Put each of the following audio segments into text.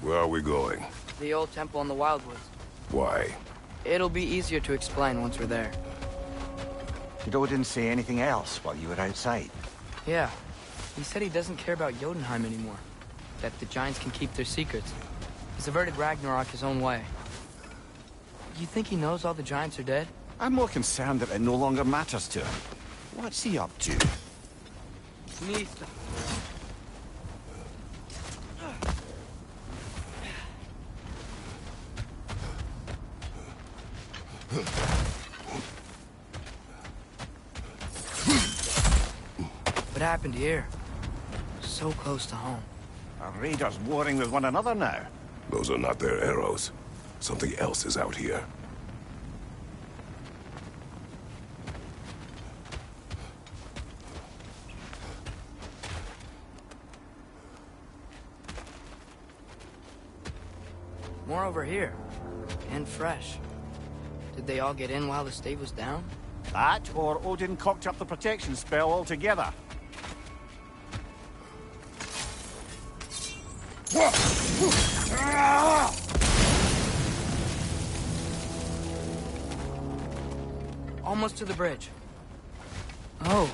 Where are we going? The old temple in the Wildwoods. Why? It'll be easier to explain once we're there. Did Odin say anything else while you were outside? Yeah. He said he doesn't care about Jotunheim anymore. That the giants can keep their secrets. He's averted Ragnarok his own way. You think he knows all the giants are dead? I'm more concerned that it no longer matters to him. What's he up to? Nista. What happened here? So close to home. Are raiders warring with one another now? Those are not their arrows. Something else is out here. More over here. And fresh. Did they all get in while the stave was down? That, or Odin cocked up the protection spell altogether. Almost to the bridge. Oh,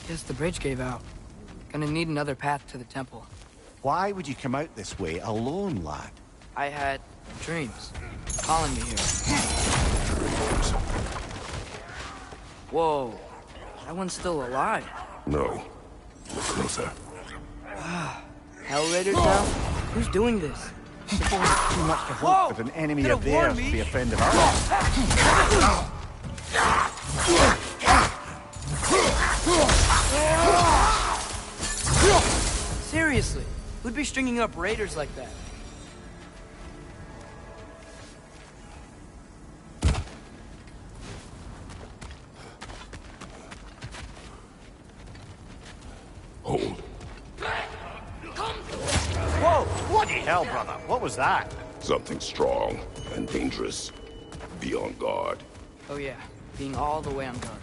guess the bridge gave out. Gonna need another path to the temple. Why would you come out this way alone, lad? I had dreams calling me here. Whoa, that one's still alive. No. Look closer. Hell Raiders now? Who's doing this? Too much to hope that an enemy of theirs would be a friend of ours. Seriously, who'd be stringing up raiders like that? Hold. Whoa! Bloody hell, brother! What was that? Something strong and dangerous. Be on guard. Oh yeah, being all the way on guard.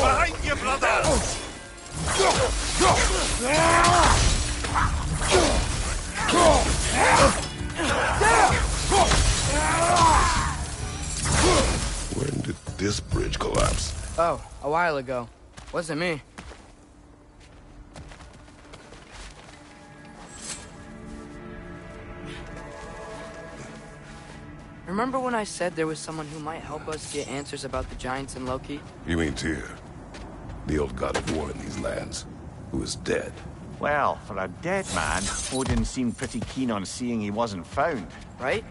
Behind you, brother! When did this bridge collapse? Oh, a while ago. Wasn't me. Remember when I said there was someone who might help us get answers about the giants and Loki? You mean Tyr? The old god of war in these lands, who is dead. Well, for a dead man, Odin seemed pretty keen on seeing he wasn't found. Right?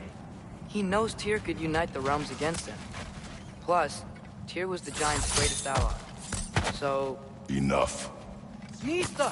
He knows Tyr could unite the realms against him. Plus, Tyr was the giant's greatest ally. So... Enough. Nista!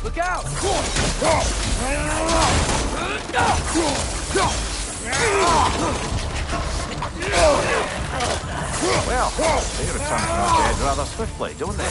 Look out! Well, they return from the dead rather swiftly, don't they?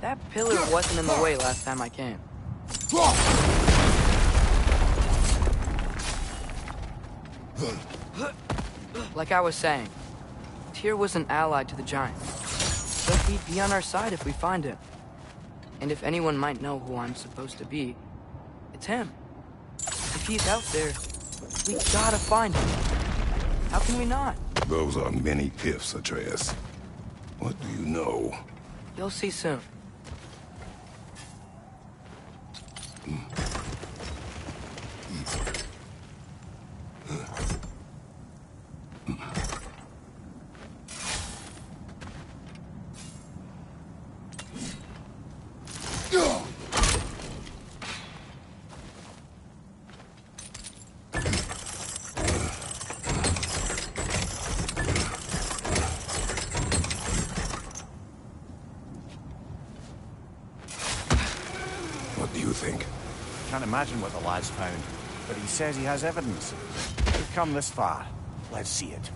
That pillar wasn't in the way last time I came. Like I was saying, Tyr was an ally to the giants. So he'd be on our side if we find him. And if anyone might know who I'm supposed to be, it's him. If he's out there, we gotta find him. How can we not? Those are many ifs, Atreus. What do you know? You'll see soon. What do you think? Can't imagine what the lad's found, but he says he has evidence. We've come this far. Let's see it.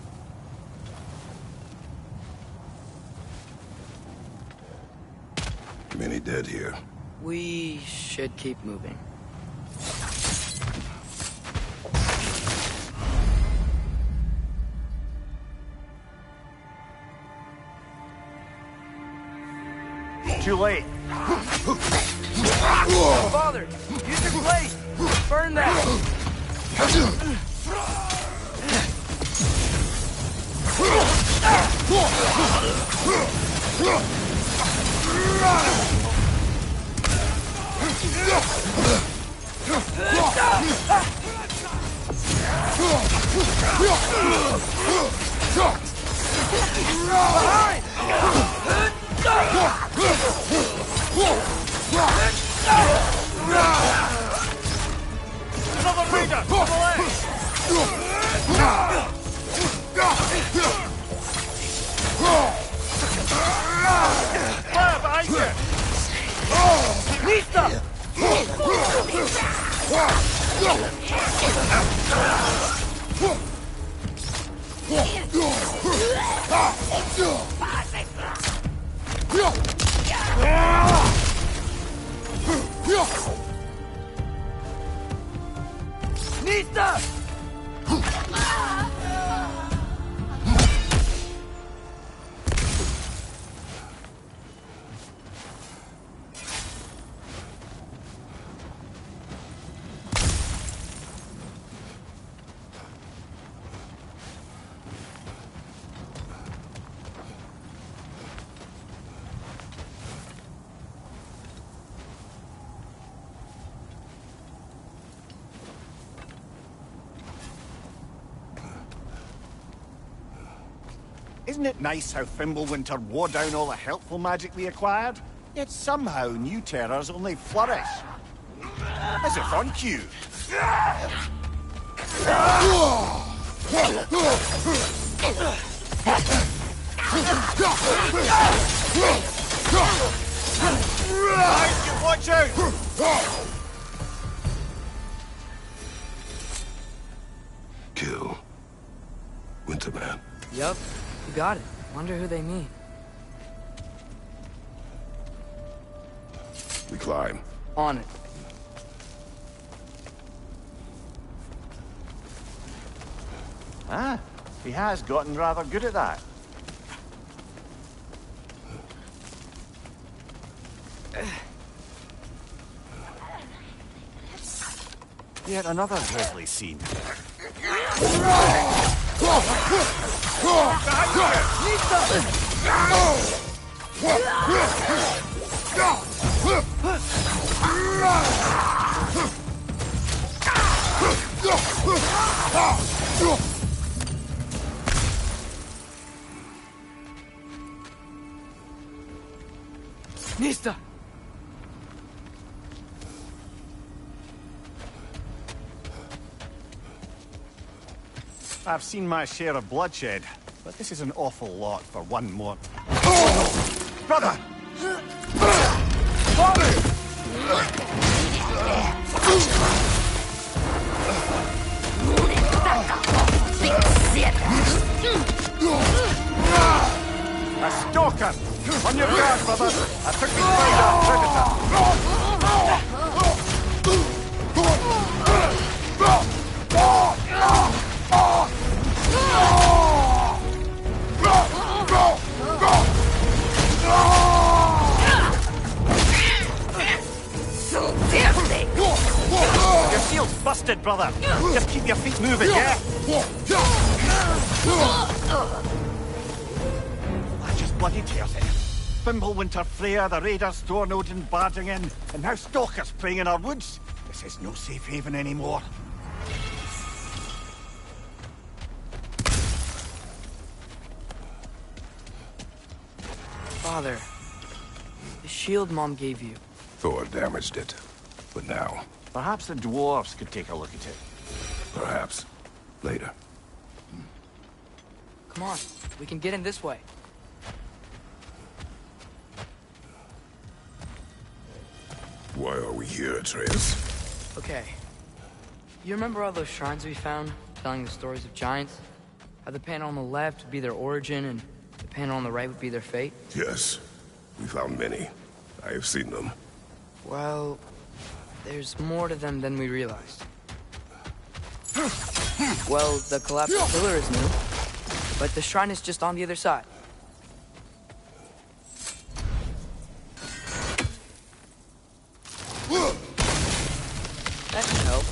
Many dead here. We should keep moving. Too late. Father, use your blade! Burn that! Another raider! To the left! Fire behind you! Nista! Nista! Isn't it nice how Fimbulwinter wore down all the helpful magic we acquired? Yet somehow new terrors only flourish. As if on cue. Watch out! Kill. Winterman. Yup, you got it. Wonder who they mean. We climb. On it. Ah, he has gotten rather good at that. Yet another grisly scene. Nista! I've seen my share of bloodshed, but this is an awful lot for one more. Brother! A stalker! On your guard, brother! I took me fight off Predator! exhausted, brother. Just keep your feet moving, yeah? That just bloody tears it. Fimbulwinter Freya, the raiders, Thorn Odin barging in, and now stalkers preying in our woods. This is no safe haven anymore. Father, the shield Mom gave you. Thor damaged it. But now, Perhaps the dwarves could take a look at it. perhaps, later. Come on, we can get in this way. Why are we here, Atreus? Okay. You remember all those shrines we found, telling the stories of giants? How the panel on the left would be their origin, and the panel on the right would be their fate? Yes, we found many. I have seen them. Well, there's more to them than we realized. Well, the collapsed pillar is new, but the shrine is just on the other side. That should help.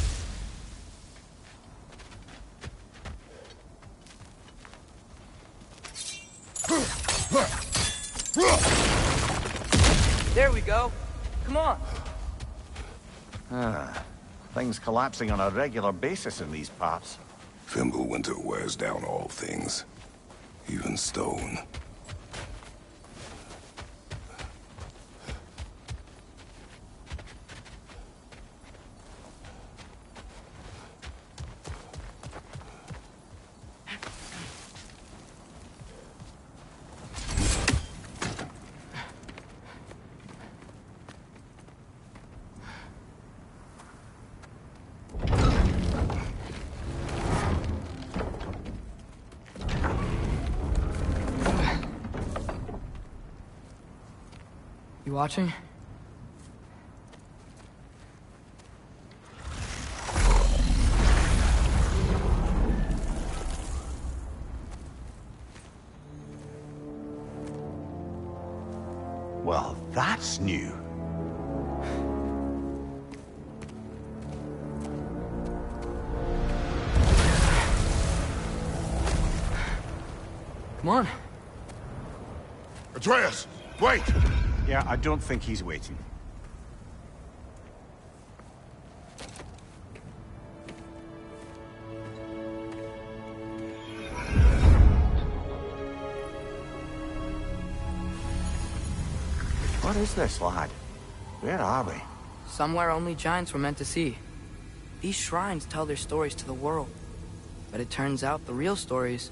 There we go. Come on. Things collapsing on a regular basis in these parts. Fimbulwinter wears down all things, even stone. You watching? Well, that's new. Come on. Atreus, wait! Yeah, I don't think he's waiting. What is this, lad? Where are we? Somewhere only giants were meant to see. These shrines tell their stories to the world. But it turns out the real stories,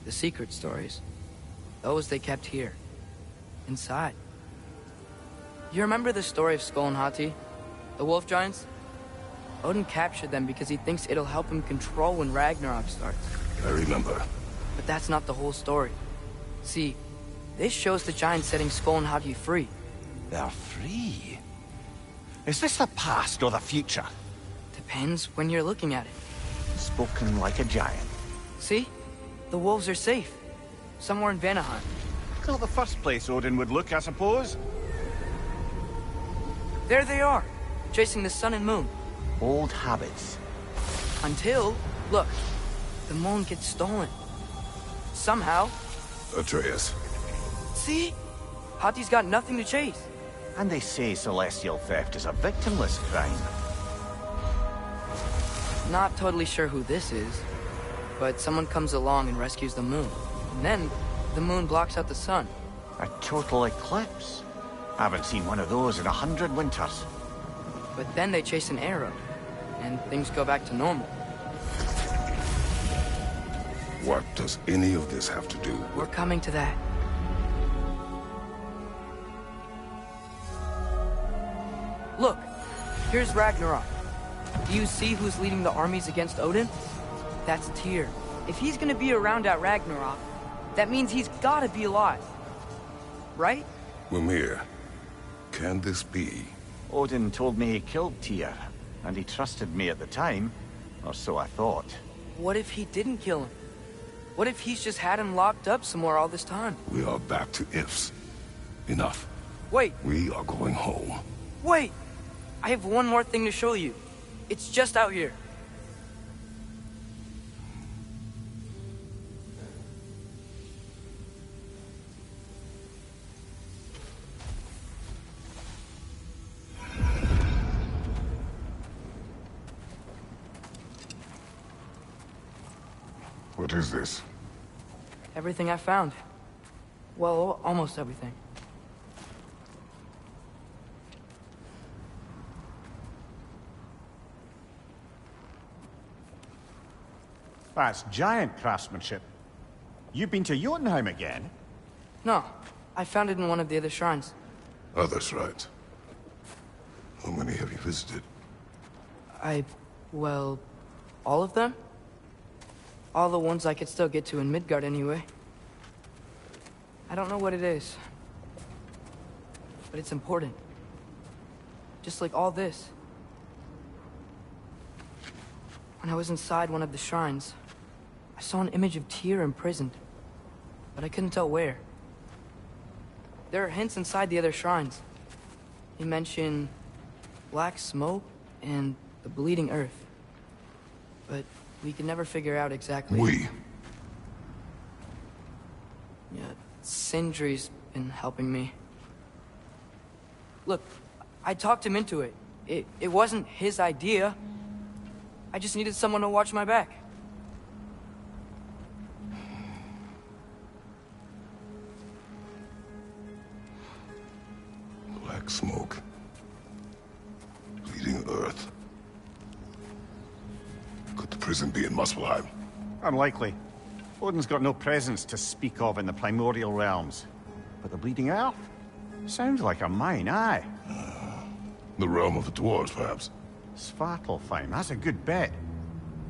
the secret stories, those they kept here, inside. You remember the story of Skull and Hati? The wolf giants? Odin captured them because he thinks it'll help him control when Ragnarok starts. I remember. But that's not the whole story. See, this shows the giants setting Skull and Hati free. They're free. Is this the past or the future? Depends when you're looking at it. Spoken like a giant. See? The wolves are safe. Somewhere in Vanaheim. Not the first place Odin would look, I suppose. There they are, chasing the sun and moon. Old habits. Until, look, the moon gets stolen. Somehow. Atreus. See? Hati's got nothing to chase. And they say celestial theft is a victimless crime. Not totally sure who this is, but someone comes along and rescues the moon. And then, the moon blocks out the sun. A total eclipse. I haven't seen one of those in 100 winters. But then they chase an arrow, and things go back to normal. What does any of this have to do We're with... coming to that. Look, here's Ragnarok. Do you see who's leading the armies against Odin? That's Tyr. If he's gonna be around at Ragnarok, that means he's gotta be alive. Right? Mimir, can this be? Odin told me he killed Tyr, and he trusted me at the time, or so I thought. What if he didn't kill him? What if he's just had him locked up somewhere all this time? We are back to ifs. Enough. Wait, We are going home. wait! I have one more thing to show you. It's just out here. What is this? Everything I found. Well, almost everything. That's giant craftsmanship. You've been to Jotunheim again? No, I found it in one of the other shrines. Other shrines. How many have you visited? Well, all of them? All the ones I could still get to in Midgard anyway. I don't know what it is, but it's important. Just like all this. When I was inside one of the shrines, I saw an image of Tyr imprisoned, but I couldn't tell where. There are hints inside the other shrines. They mention black smoke and the bleeding earth. But we can never figure out exactly... We? Yeah, Sindri's been helping me. Look, I talked him into it. It wasn't his idea. I just needed someone to watch my back. Black smoke. Bleeding earth. Could the prison be in Muspelheim? Unlikely. Odin's got no presence to speak of in the primordial realms. But the Bleeding Earth? Sounds like a mine, aye. The realm of the dwarves, perhaps? Svartalfheim, that's a good bet.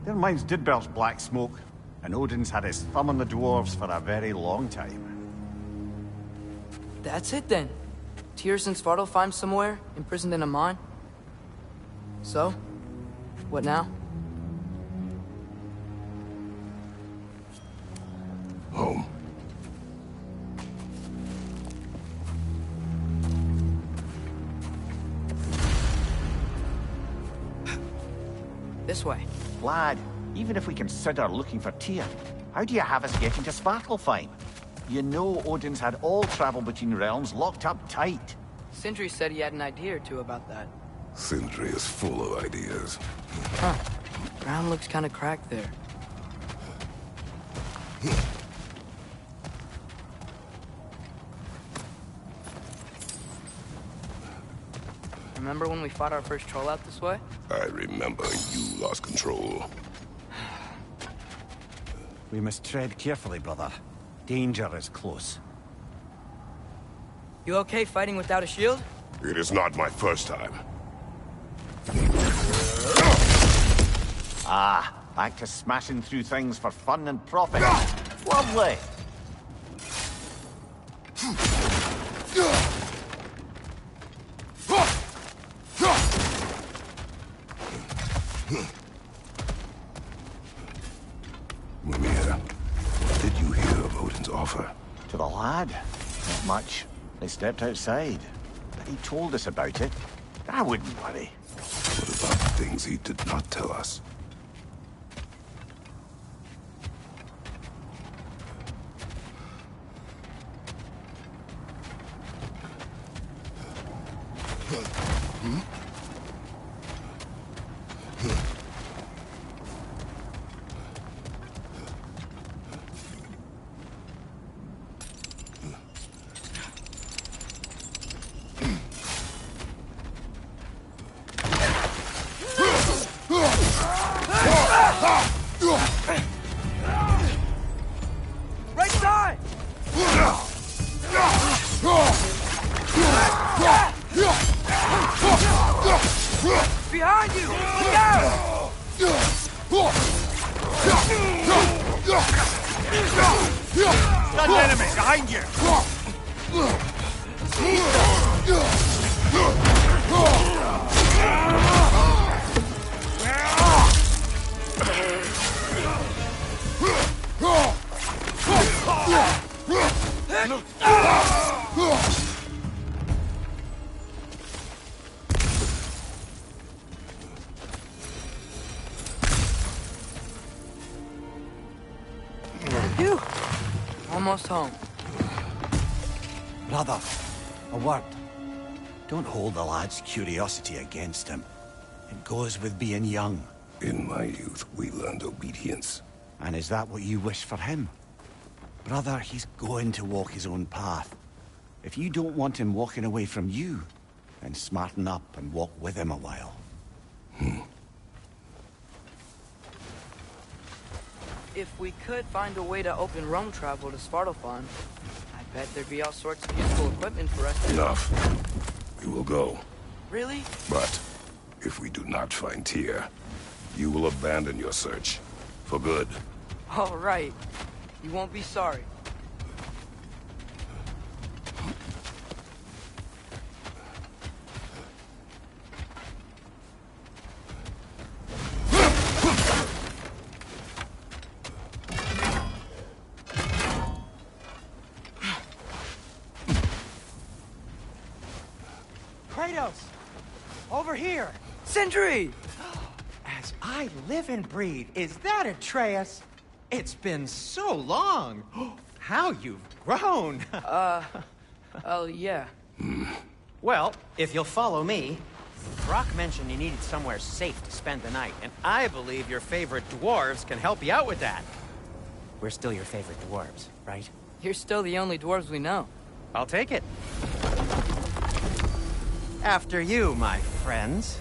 Their mines did belch black smoke, and Odin's had his thumb on the dwarves for a very long time. That's it then. Tyr's in Svartalfheim somewhere, imprisoned in a mine. So, what now? Home. This way. Lad, even if we consider looking for Tyr, how do you have us getting to Svartalfheim? You know Odin's had all travel between realms locked up tight. Sindri said he had an idea or two about that. Sindri is full of ideas. Huh. Ground looks kind of cracked there. Remember when we fought our first troll out this way? I remember you lost control. We must tread carefully, brother. Danger is close. You okay fighting without a shield? It is not my first time. Ah, back to smashing through things for fun and profit. Lovely! Mimir, what did you hear of Odin's offer? To the lad? Not much. They stepped outside. But he told us about it. I wouldn't worry. What about the things he did not tell us? Right side! Behind you! Look out! Stand enemy behind you! Phew! Almost home. Brother, a word. Don't hold the lad's curiosity against him. It goes with being young. In my youth, we learned obedience. And is that what you wish for him? Brother, he's going to walk his own path. If you don't want him walking away from you, then smarten up and walk with him a while. If we could find a way to open Rome travel to Svartalfheim, I bet there'd be all sorts of useful equipment for us to... Enough. We will go. Really? But if we do not find Tyr, you will abandon your search. For good. All right. You won't be sorry. Kratos! Over here! Sentry! As I live and breathe, is that Atreus? It's been so long! How you've grown! Oh, yeah. Well, if you'll follow me, Brock mentioned you needed somewhere safe to spend the night, and I believe your favorite dwarves can help you out with that. We're still your favorite dwarves, right? You're still the only dwarves we know. I'll take it. After you, my friends.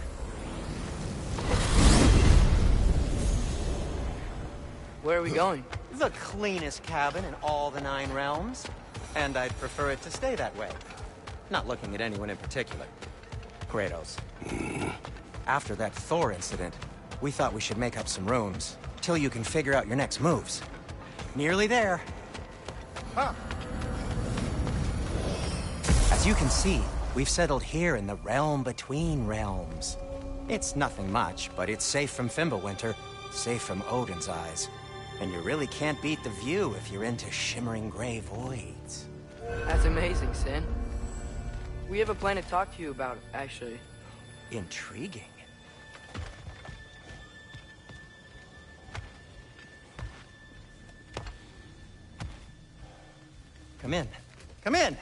Where are we going? The cleanest cabin in all the 9 realms. And I'd prefer it to stay that way. Not looking at anyone in particular. Kratos. After that Thor incident, we thought we should make up some rooms, till you can figure out your next moves. Nearly there. Huh. As you can see, we've settled here in the realm between realms. It's nothing much, but it's safe from Fimbulwinter, safe from Odin's eyes. And you really can't beat the view if you're into shimmering gray voids. That's amazing, Sin. We have a plan to talk to you about, actually. Intriguing. Come in. Come in!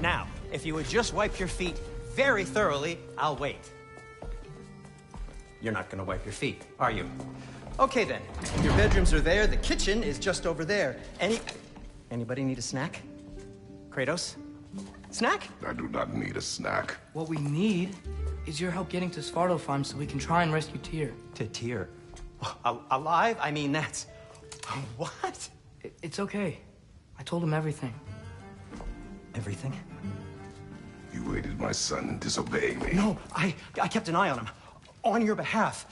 Now, if you would just wipe your feet very thoroughly, I'll wait. You're not gonna wipe your feet, are you? Okay then. Your bedrooms are there, the kitchen is just over there. Anybody need a snack? Kratos? Snack? I do not need a snack. What we need is your help getting to Svartalfheim so we can try and rescue Tyr. To Tyr? Alive? I mean, that's... What? It's okay. I told him everything. Everything? You aided my son in disobeying me. No, I kept an eye on him. On your behalf.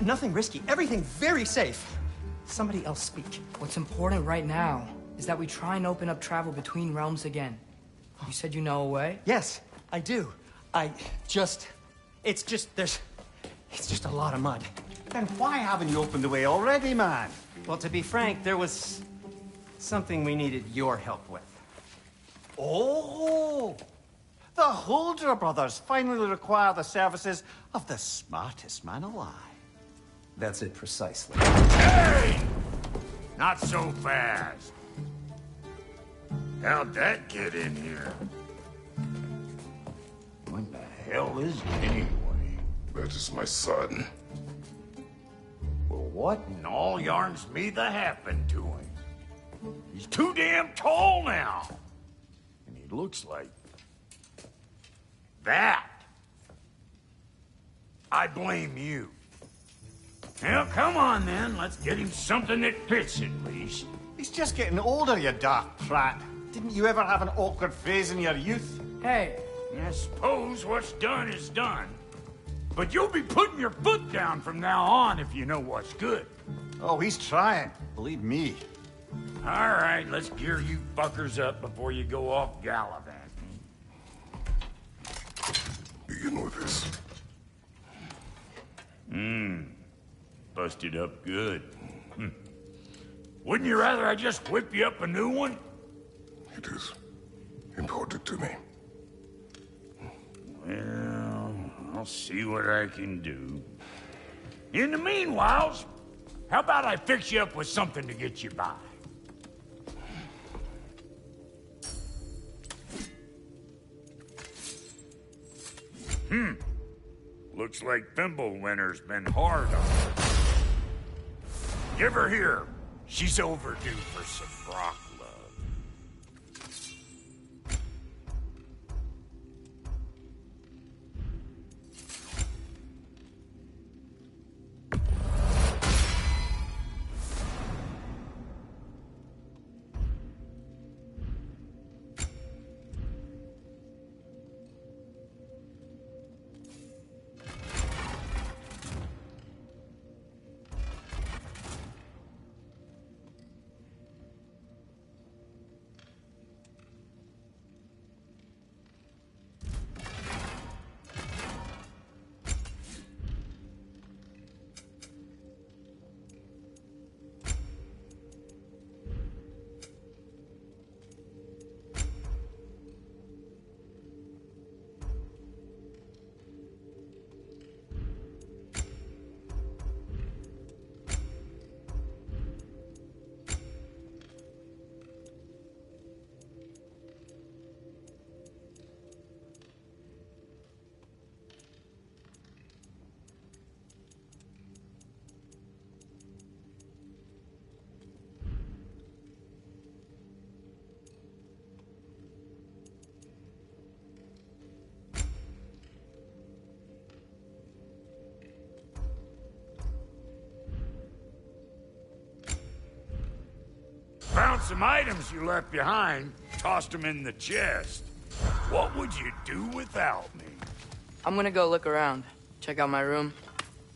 Nothing risky. Everything very safe. Somebody else speak. What's important right now is that we try and open up travel between realms again. You said you know a way? Yes, I do. It's just a lot of mud. Then why haven't you opened the way already, man? Well, to be frank, there was something we needed your help with. Oh! The Holder brothers finally require the services of the smartest man alive. That's it precisely. Hey! Not so fast. How'd that get in here? What the hell is it anyway? That is my son. Well, what in all yarns me that happened to him? He's too damn tall now. And he looks like... that. I blame you. Well, come on then. Let's get him something that fits at least. He's just getting older, you dark prat. Didn't you ever have an awkward phase in your youth? Hey! I suppose what's done is done. But you'll be putting your foot down from now on if you know what's good. Oh, he's trying. Believe me. All right, let's gear you fuckers up before you go off gallivanting. Begin with this. Busted up good. Wouldn't you rather I just whip you up a new one? It is important to me. Well, I'll see what I can do. In the meanwhile, how about I fix you up with something to get you by? Looks like Fimbulwinter's been hard on her. Give her here. She's overdue for some rock love. Found some items you left behind, tossed them in the chest. What would you do without me? I'm gonna go look around. Check out my room.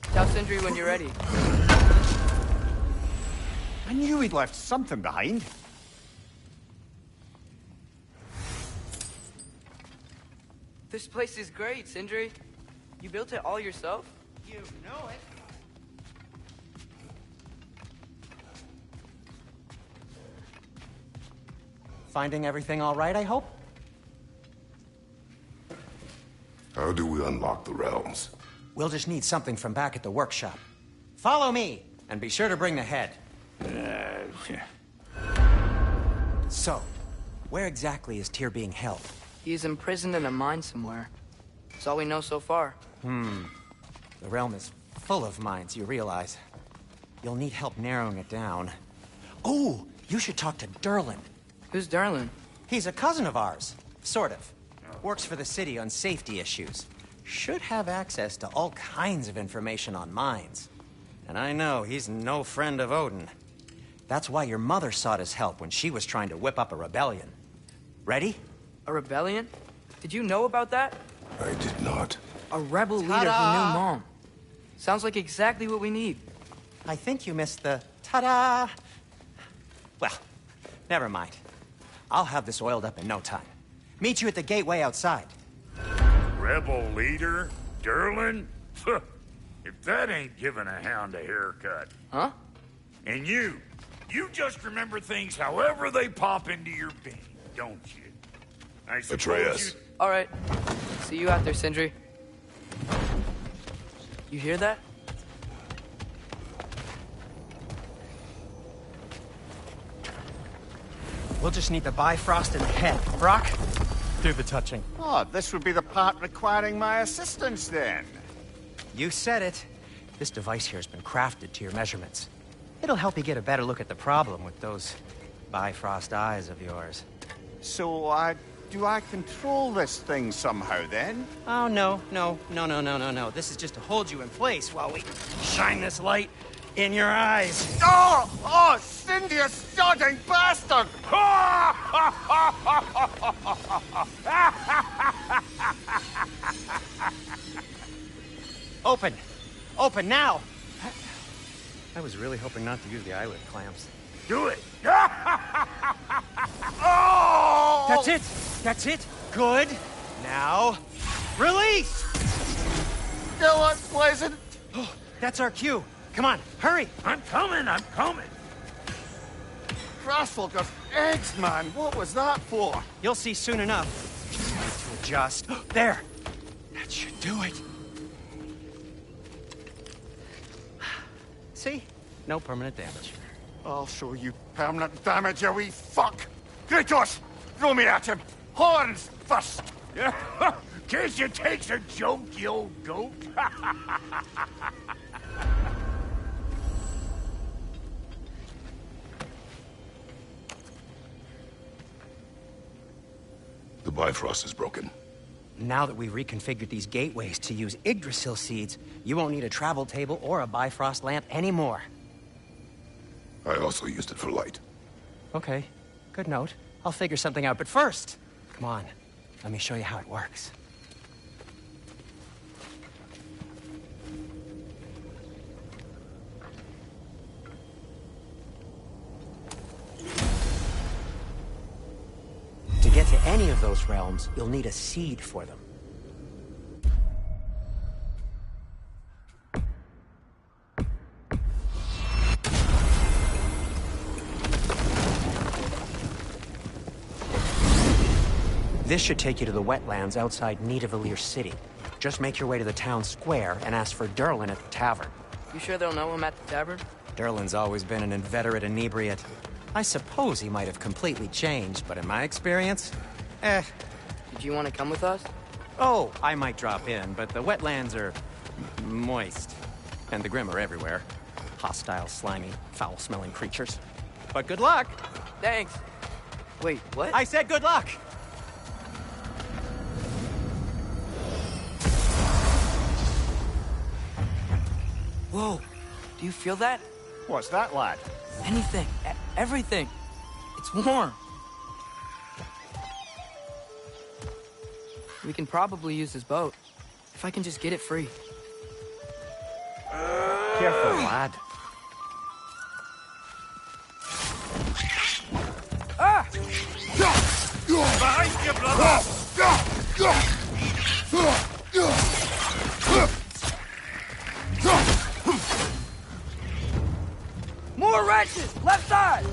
Tell Sindri when you're ready. I knew he'd left something behind. This place is great, Sindri. You built it all yourself? You know it. Finding everything all right, I hope? How do we unlock the realms? We'll just need something from back at the workshop. Follow me, and be sure to bring the head. So, where exactly is Tyr being held? He's imprisoned in a mine somewhere. That's all we know so far. The realm is full of mines, you realize. You'll need help narrowing it down. Oh, you should talk to Durlin. Who's Darlin? He's a cousin of ours. Sort of. Works for the city on safety issues. Should have access to all kinds of information on mines. And I know he's no friend of Odin. That's why your mother sought his help when she was trying to whip up a rebellion. Ready? A rebellion? Did you know about that? I did not. A rebel leader who knew Mom. Sounds like exactly what we need. I think you missed the ta-da. Well, never mind. I'll have this oiled up in no time. Meet you at the gateway outside. Rebel leader? Durlin? If that ain't giving a hound a haircut. Huh? And you just remember things however they pop into your bean, don't you? I suppose Atreus. you... All right. See you out there, Sindri. You hear that? We'll just need the Bifrost in the head. Brock, do the touching. Oh, this would be the part requiring my assistance then. You said it. This device here has been crafted to your measurements. It'll help you get a better look at the problem with those Bifrost eyes of yours. So, do I control this thing somehow then? Oh, no. This is just to hold you in place while we shine this light in your eyes. Oh, Cindy, you sodding bastard! Open now! I was really hoping not to use the eyelid clamps. Do it! Oh! That's it! Good! Now, release! Still unpleasant. Oh, that's our cue. Come on, hurry! I'm coming! Crossfulker's eggs, man. What was that for? You'll see soon enough. Just need to adjust. There! That should do it. See? No permanent damage. I'll show you permanent damage, you wee fuck! Kratos! Throw me at him! Horns first! Yeah, case you takes a joke, you old goat. Bifrost is broken. Now that we've reconfigured these gateways to use Yggdrasil seeds, you won't need a travel table or a Bifrost lamp anymore. I also used it for light. Okay, good note. I'll figure something out, but first, come on, let me show you how it works. To get to any of those realms, you'll need a seed for them. This should take you to the wetlands outside Nidavellir City. Just make your way to the town square and ask for Durlin at the tavern. You sure they'll know him at the tavern? Durlin's always been an inveterate inebriate. I suppose he might have completely changed, but in my experience, Did you want to come with us? Oh, I might drop in, but the wetlands are moist. And the Grim are everywhere. Hostile, slimy, foul-smelling creatures. But good luck! Thanks. Wait, what? I said good luck! Whoa, do you feel that? What's that, lad? Anything, everything. It's warm. We can probably use this boat, if I can just get it free. Careful, lad. Ah! Behind you, brother! More wrenches! Left side!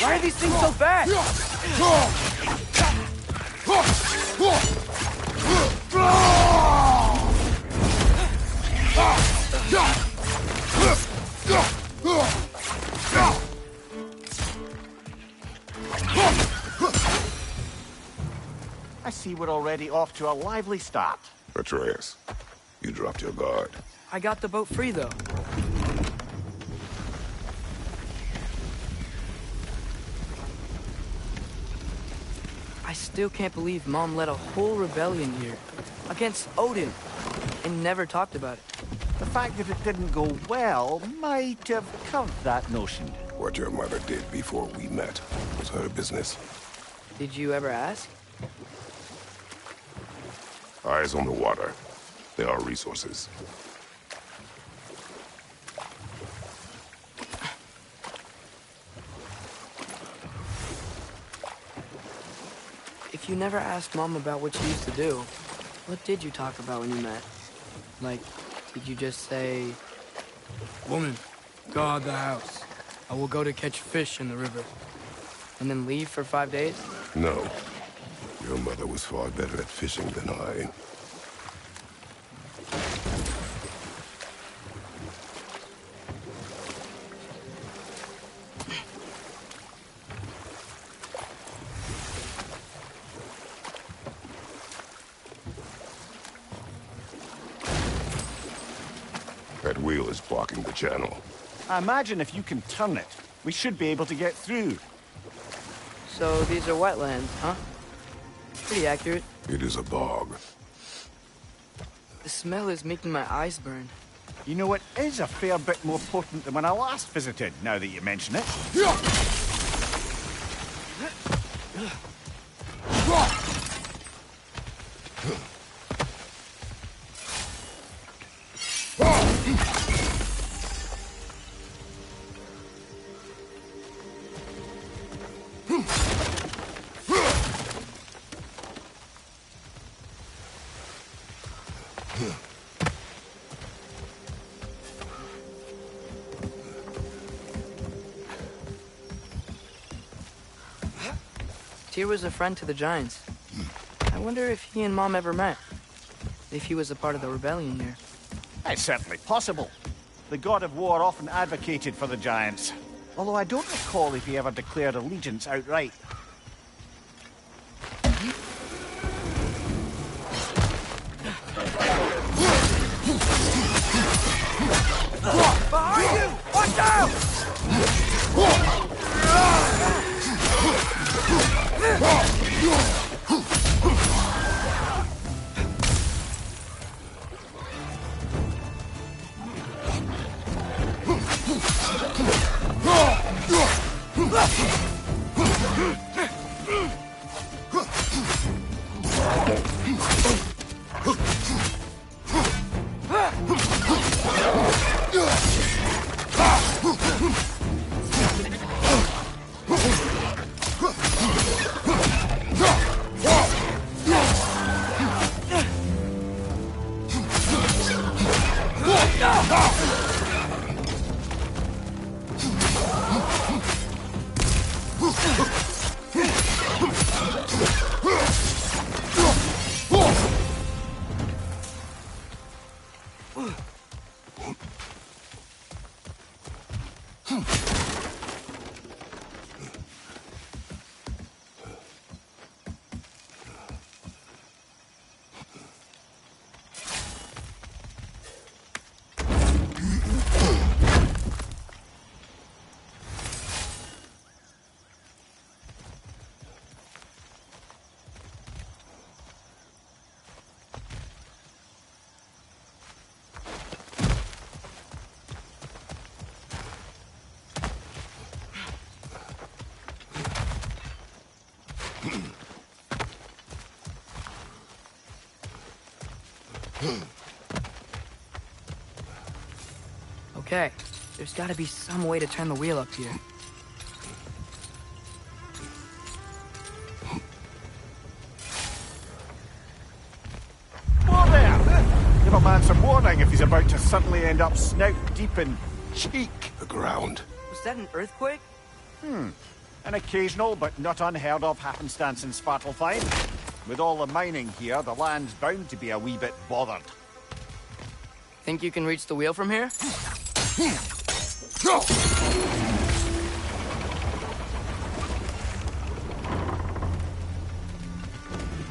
Why are these things so fast? I see we're already off to a lively start. Atreus, you dropped your guard. I got the boat free, though. I still can't believe Mom led a whole rebellion here against Odin and never talked about it. The fact that it didn't go well might have covered that notion. What your mother did before we met was her business. Did you ever ask? Eyes on the water. There are resources. If you never asked Mom about what she used to do, what did you talk about when you met? Like, did you just say, "Woman, guard the house. I will go to catch fish in the river," and then leave for 5 days? No. Your mother was far better at fishing than I. That wheel is blocking the channel. I imagine if you can turn it, we should be able to get through. So these are wetlands, huh? Pretty accurate. It is a bog. The smell is making my eyes burn. You know, it is a fair bit more potent than when I last visited, now that you mention it. Tyr was a friend to the Giants. I wonder if he and Mom ever met. If he was a part of the rebellion here. It's certainly possible. The god of war often advocated for the Giants. Although I don't recall if he ever declared allegiance outright. Behind you! Watch out! Okay, there's gotta be some way to turn the wheel up here. Whoa there! Give a man some warning if he's about to suddenly end up snout deep in cheek. The ground. Was that an earthquake? An occasional but not unheard of happenstance in Svartalfheim. With all the mining here, the land's bound to be a wee bit bothered. Think you can reach the wheel from here?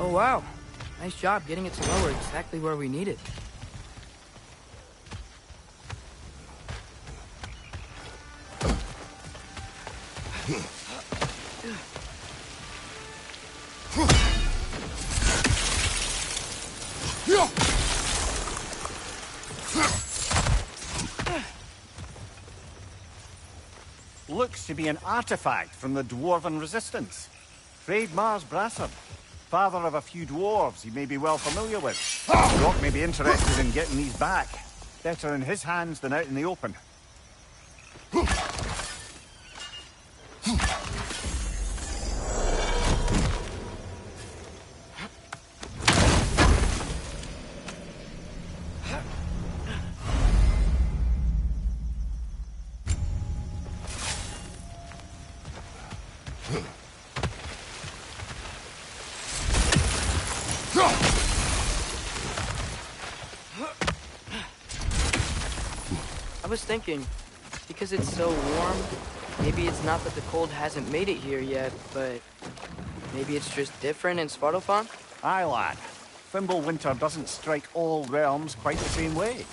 Oh wow, nice job getting it to lower exactly where we need it. Looks to be an artifact from the Dwarven Resistance. Freydmar's Brassard, father of a few dwarves you may be well familiar with. Rock may be interested in getting these back. Better in his hands than out in the open. I was thinking, because it's so warm, maybe it's not that the cold hasn't made it here yet, but maybe it's just different in Svartalfheim? Aye, lad. Winter doesn't strike all realms quite the same way.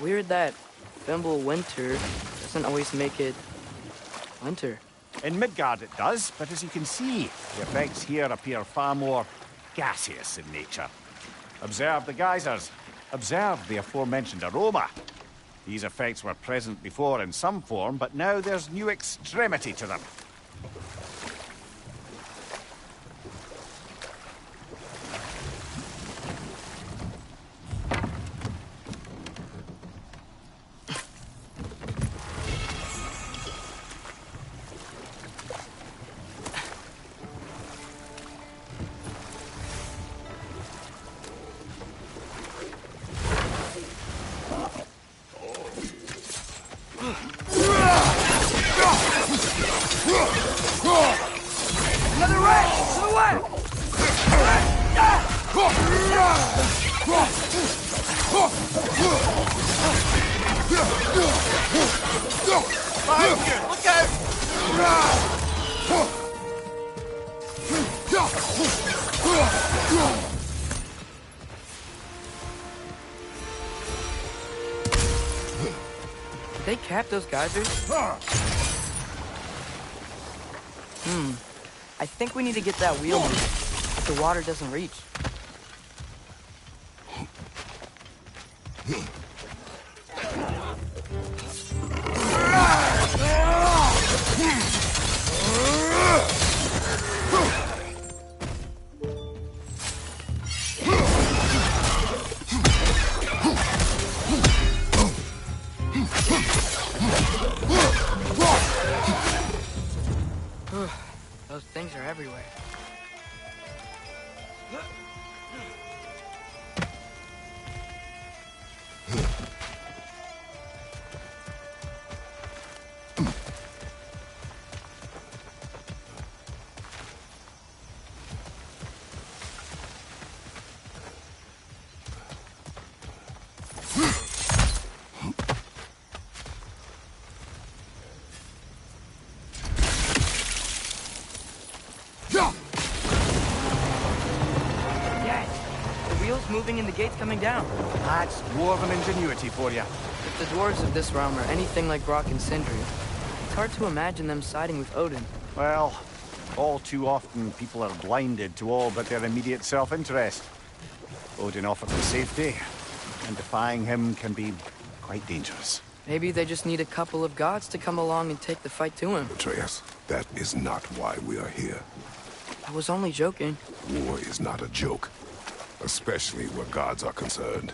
Weird that Winter doesn't always make it winter. In Midgard it does, but as you can see, the effects here appear far more gaseous in nature. Observe the geysers. Observe the aforementioned aroma. These effects were present before in some form, but now there's new extremity to them. Another rat! To the west! Behind you! Look out! Did they cap those geysers? I think we need to get that wheel moving, if the water doesn't reach. Those things are everywhere. Moving and the gate's coming down. That's dwarven ingenuity for you. If the dwarves of this realm are anything like Rock and Sindri, it's hard to imagine them siding with Odin. Well, all too often people are blinded to all but their immediate self-interest. Odin offers the safety, and defying him can be quite dangerous. Maybe they just need a couple of gods to come along and take the fight to him. Atreus, that is not why we are here. I was only joking. War is not a joke. especially where gods are concerned.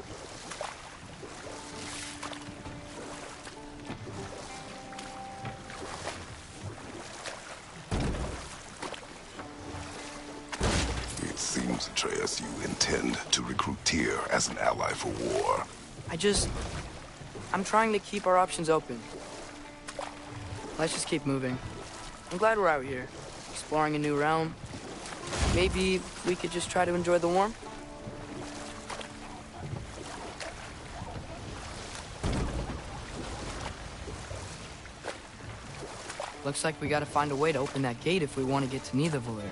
It seems, Atreus, you intend to recruit Tyr as an ally for war. I'm trying to keep our options open. Let's just keep moving. I'm glad we're out here, exploring a new realm. Maybe we could just try to enjoy the warmth? Looks like we gotta find a way to open that gate if we want to get to Nidavellir.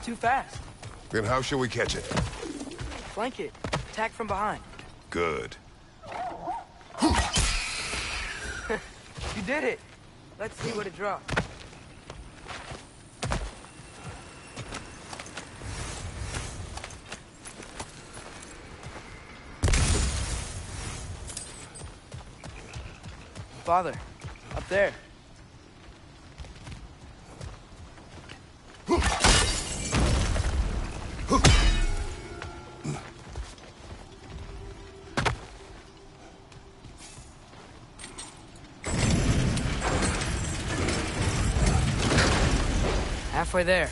Too fast. Then how shall we catch it? Flank it. Attack from behind. Good. You did it. Let's see what it drops. Father, up there. Halfway there.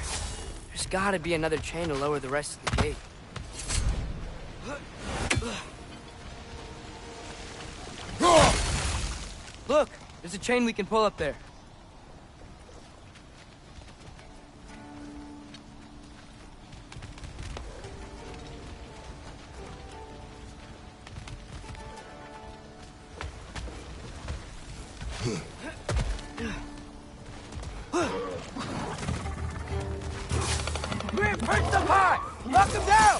There's gotta be another chain to lower the rest of the gate. Look! There's a chain we can pull up there. We're perched up high! Knock him down!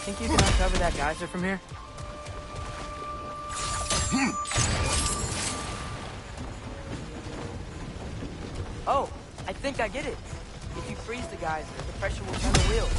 Think you can uncover that geyser from here? Oh, I think I get it. If you freeze the geyser, the pressure will turn the wheels.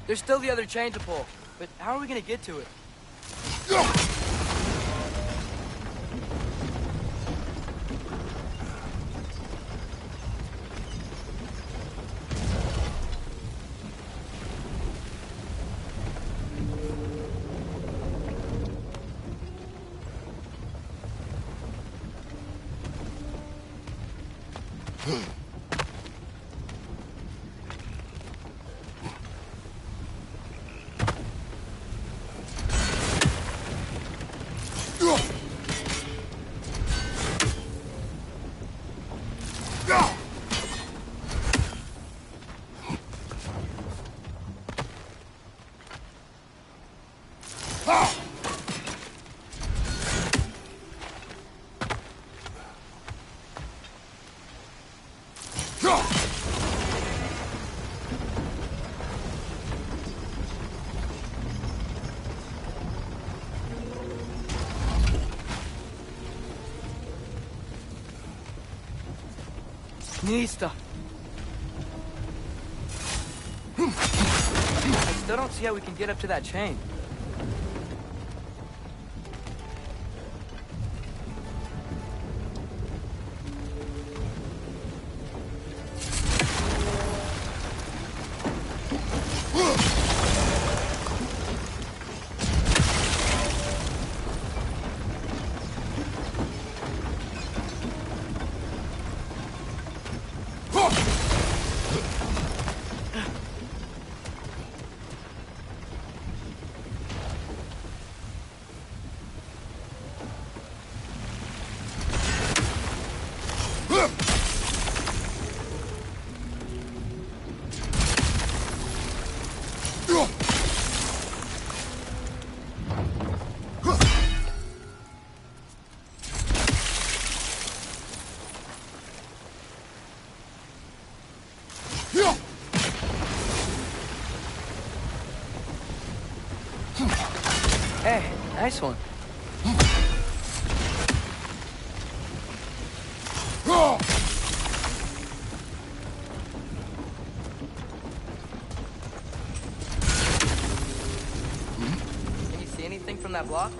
There's still the other chain to pull, but how are we gonna get to it? Nista. I still don't see how we can get up to that chain. Hey, nice one. Can you see anything from that block?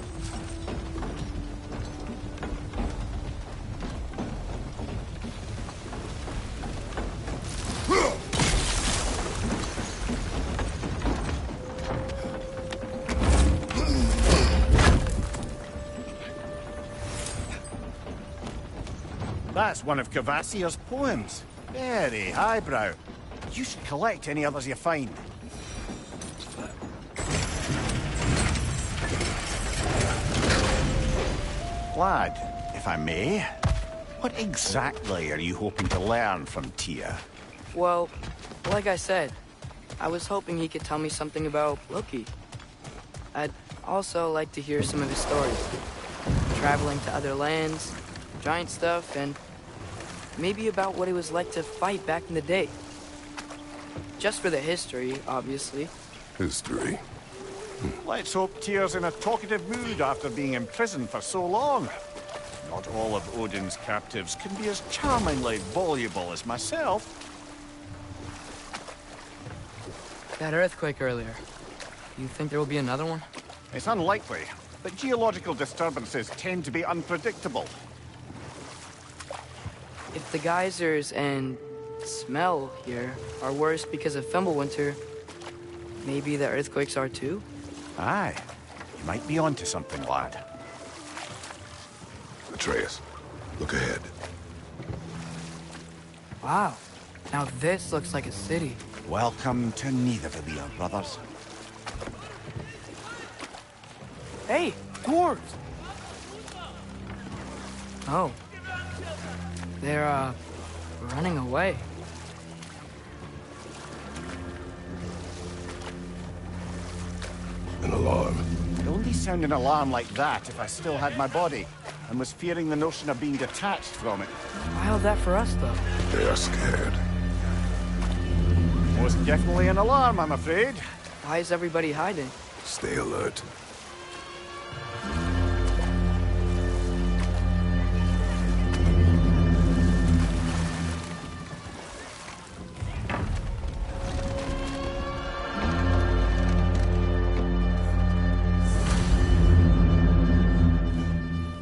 That's one of Cavassier's poems. Very highbrow. You should collect any others you find. Lad, if I may, what exactly are you hoping to learn from Tyr? Well, like I said, I was hoping he could tell me something about Loki. I'd also like to hear some of his stories. Traveling to other lands, giant stuff, and maybe about what it was like to fight back in the day. Just for the history, obviously. History. Let's hope Tyr's in a talkative mood after being imprisoned for so long. Not all of Odin's captives can be as charmingly voluble as myself. That earthquake earlier. You think there will be another one? It's unlikely, but geological disturbances tend to be unpredictable. If the geysers and smell here are worse because of Fimbulwinter, maybe the earthquakes are too? Aye, you might be onto something, lad. Atreus, look ahead. Wow. Now this looks like a city. Welcome to Nidavellir, brothers. Hey, dwarves! Oh. They're, running away. An alarm. I'd only sound an alarm like that if I still had my body, and was fearing the notion of being detached from it. Why all that for us, though? They are scared. Most definitely an alarm, I'm afraid. Why is everybody hiding? Stay alert.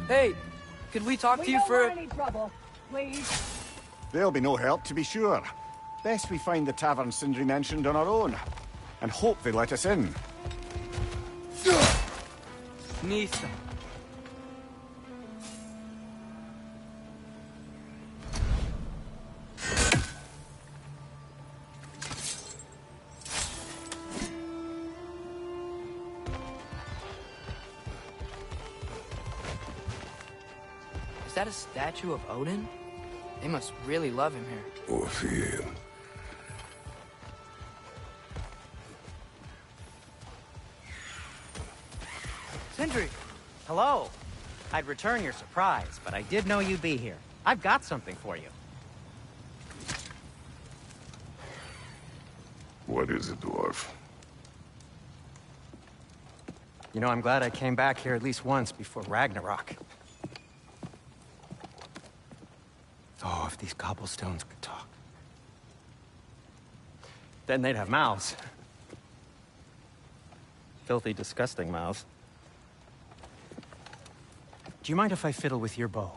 Hey, could we talk to you for... any trouble, please. There'll be no help, to be sure. Best we find the tavern Sindri mentioned on our own, and hope they let us in. Nista. Is that a statue of Odin? They must really love him here. Or fear him. Sindri! Hello. I'd return your surprise, but I did know you'd be here. I've got something for you. What is it, dwarf? You know, I'm glad I came back here at least once before Ragnarok. Oh, if these cobblestones could talk. Then they'd have mouths. Filthy, disgusting mouths. Do you mind if I fiddle with your bow?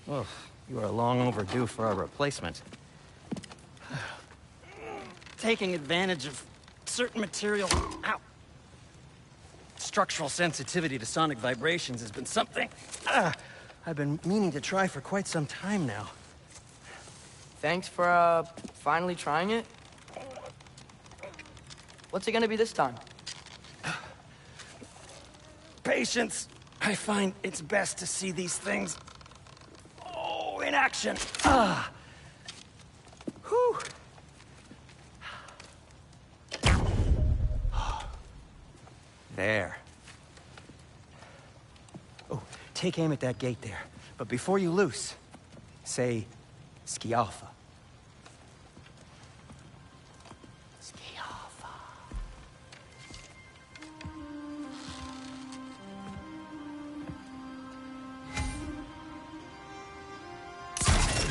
Oh, you are long overdue for a replacement. Taking advantage of certain material... Ow! Structural sensitivity to sonic vibrations has been something I've been meaning to try for quite some time now. Thanks for, finally trying it. What's it gonna be this time? Patience. I find it's best to see these things... in action. Whew. There. Oh, take aim at that gate there. But before you loose, say, Skialfa. Skialfa.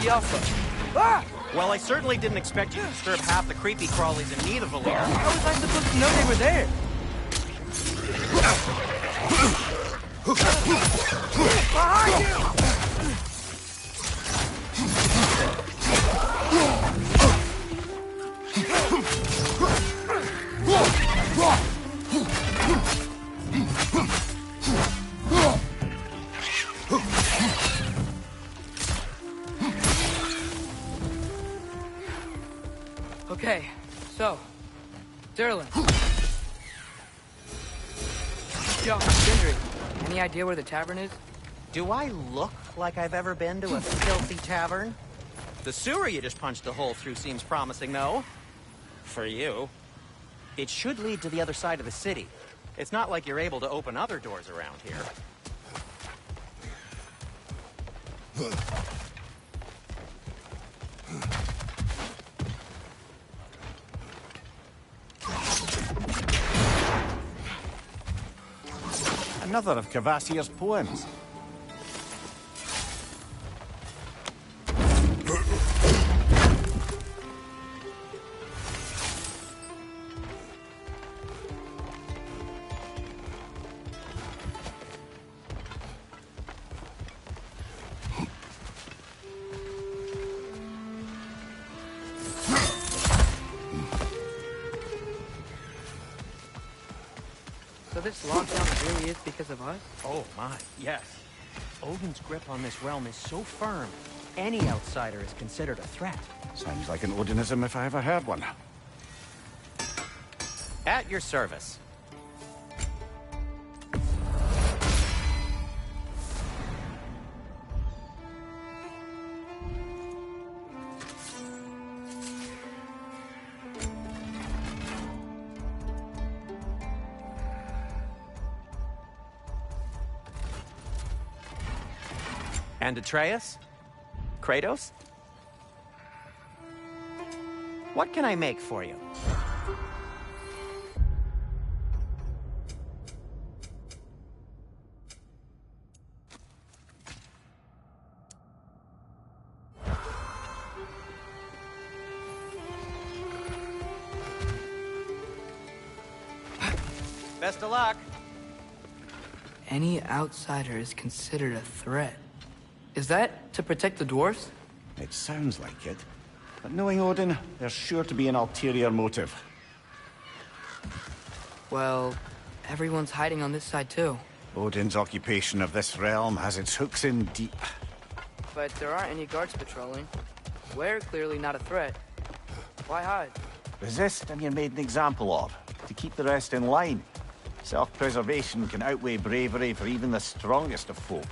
Yalfa. Ah! Well, I certainly didn't expect you to disturb half the creepy crawlies in need of a lair. How was I supposed to know they were there? Behind you! Okay, so, Derlin. Yo, Sindri, any idea where the tavern is? Do I look like I've ever been to a filthy tavern? The sewer you just punched a hole through seems promising, though. For you. It should lead to the other side of the city. It's not like you're able to open other doors around here. Another of Kvasir's poems. So this lockdown really is because of us? Oh my, yes. Odin's grip on this realm is so firm, any outsider is considered a threat. Sounds like an Odinism if I ever heard one. At your service. And Atreus? Kratos? What can I make for you? Best of luck. Any outsider is considered a threat. Is that to protect the dwarves? It sounds like it. But knowing Odin, there's sure to be an ulterior motive. Well, everyone's hiding on this side too. Odin's occupation of this realm has its hooks in deep. But there aren't any guards patrolling. We're clearly not a threat. Why hide? Resist and you're made an example of, to keep the rest in line. Self-preservation can outweigh bravery for even the strongest of folk.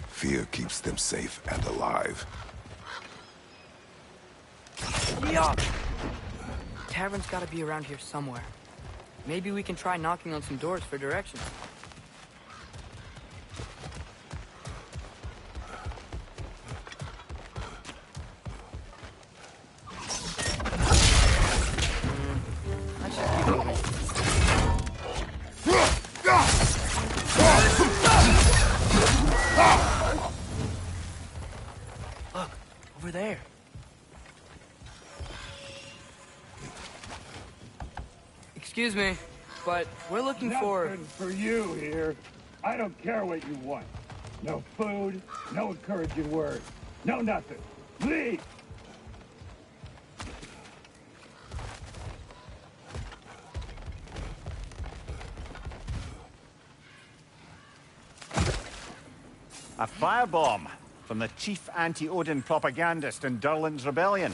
Fear keeps them safe and alive. Yeah. Tavern's gotta be around here somewhere. Maybe we can try knocking on some doors for directions. I should keep moving. over there. Excuse me, but we're looking for... Nothing for you here. I don't care what you want. No food, no encouraging words, no nothing. Leave! A firebomb from the chief anti-Odin propagandist in Durlin's rebellion.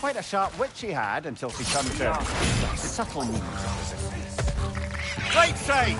Quite a sharp wit she had until she turned to subtle means of resistance. Right side!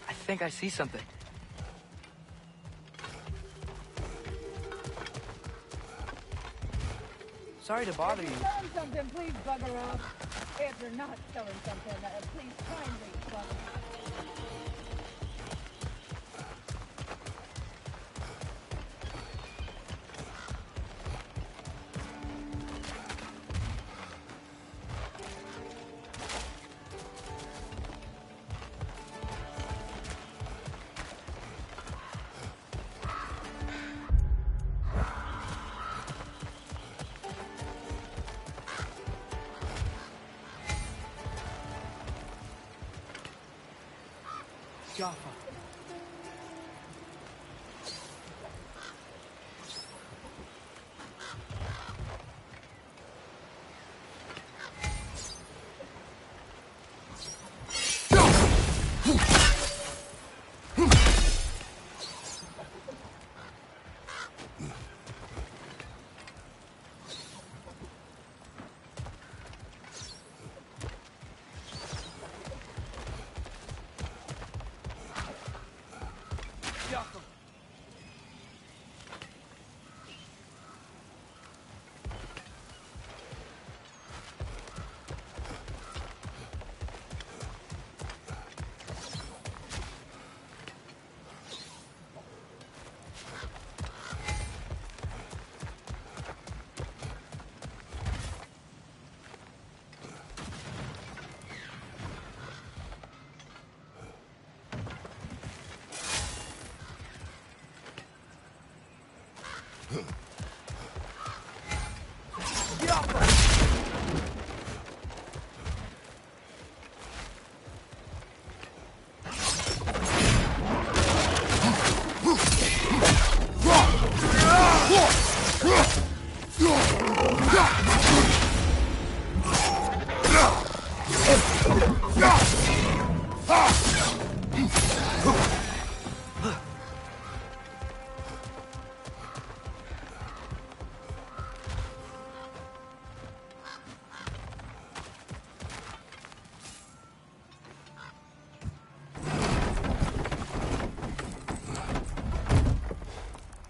I think I see something. Sorry to bother you. If you're selling something, please bugger off. If you're not selling something, please kindly bugger off. Jaffa.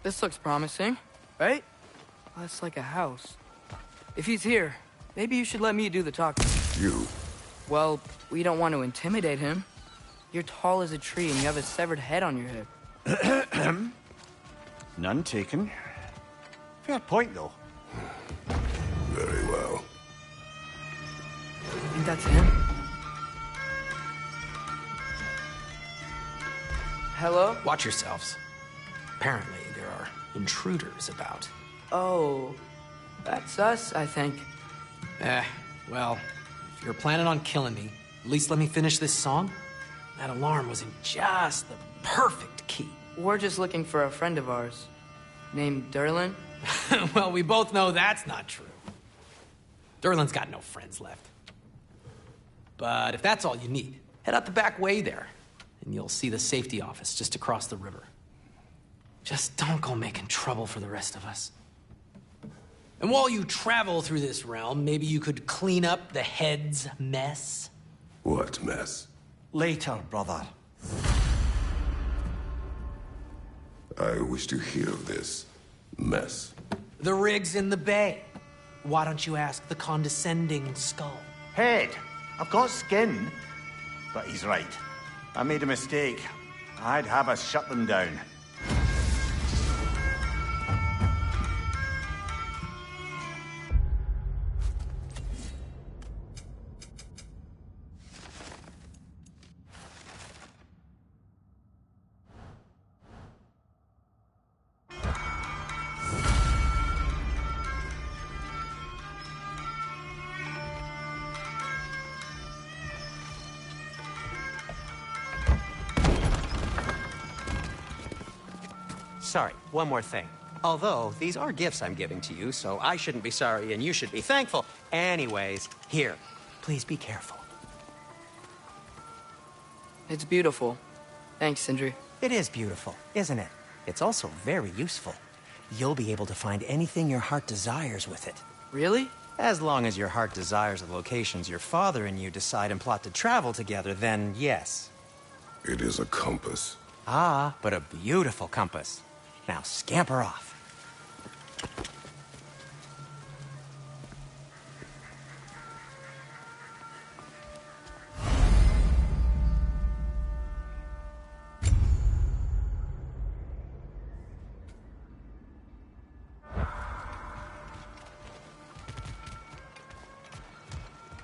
This looks promising, right? That's like a house. If he's here, maybe you should let me do the talking. You? Well, we don't want to intimidate him. You're tall as a tree and you have a severed head on your head. None taken. Fair point, though. Very well. think that's him? Hello? Watch yourselves. Apparently, there are intruders about. Oh, that's us, I think. Well, if you're planning on killing me, at least let me finish this song. That alarm was in just the perfect key. We're just looking for a friend of ours, named Derlin. Well, we both know that's not true. Derlin's got no friends left. But if that's all you need, head out the back way there, and you'll see the safety office just across the river. Just don't go making trouble for the rest of us. And while you travel through this realm, maybe you could clean up the head's mess? What mess? Later, brother. I wish to hear of this mess. The rig's in the bay. Why don't you ask the condescending skull? Head, I've got skin. But he's right. I made a mistake. I'd have us shut them down. Sorry, one more thing. Although, these are gifts I'm giving to you, so I shouldn't be sorry and you should be thankful. Anyways, here, please be careful. It's beautiful. Thanks, Sindri. It is beautiful, isn't it? It's also very useful. You'll be able to find anything your heart desires with it. Really? As long as your heart desires the locations your father and you decide and plot to travel together, then yes. It is a compass. Ah, but a beautiful compass. Now scamper off.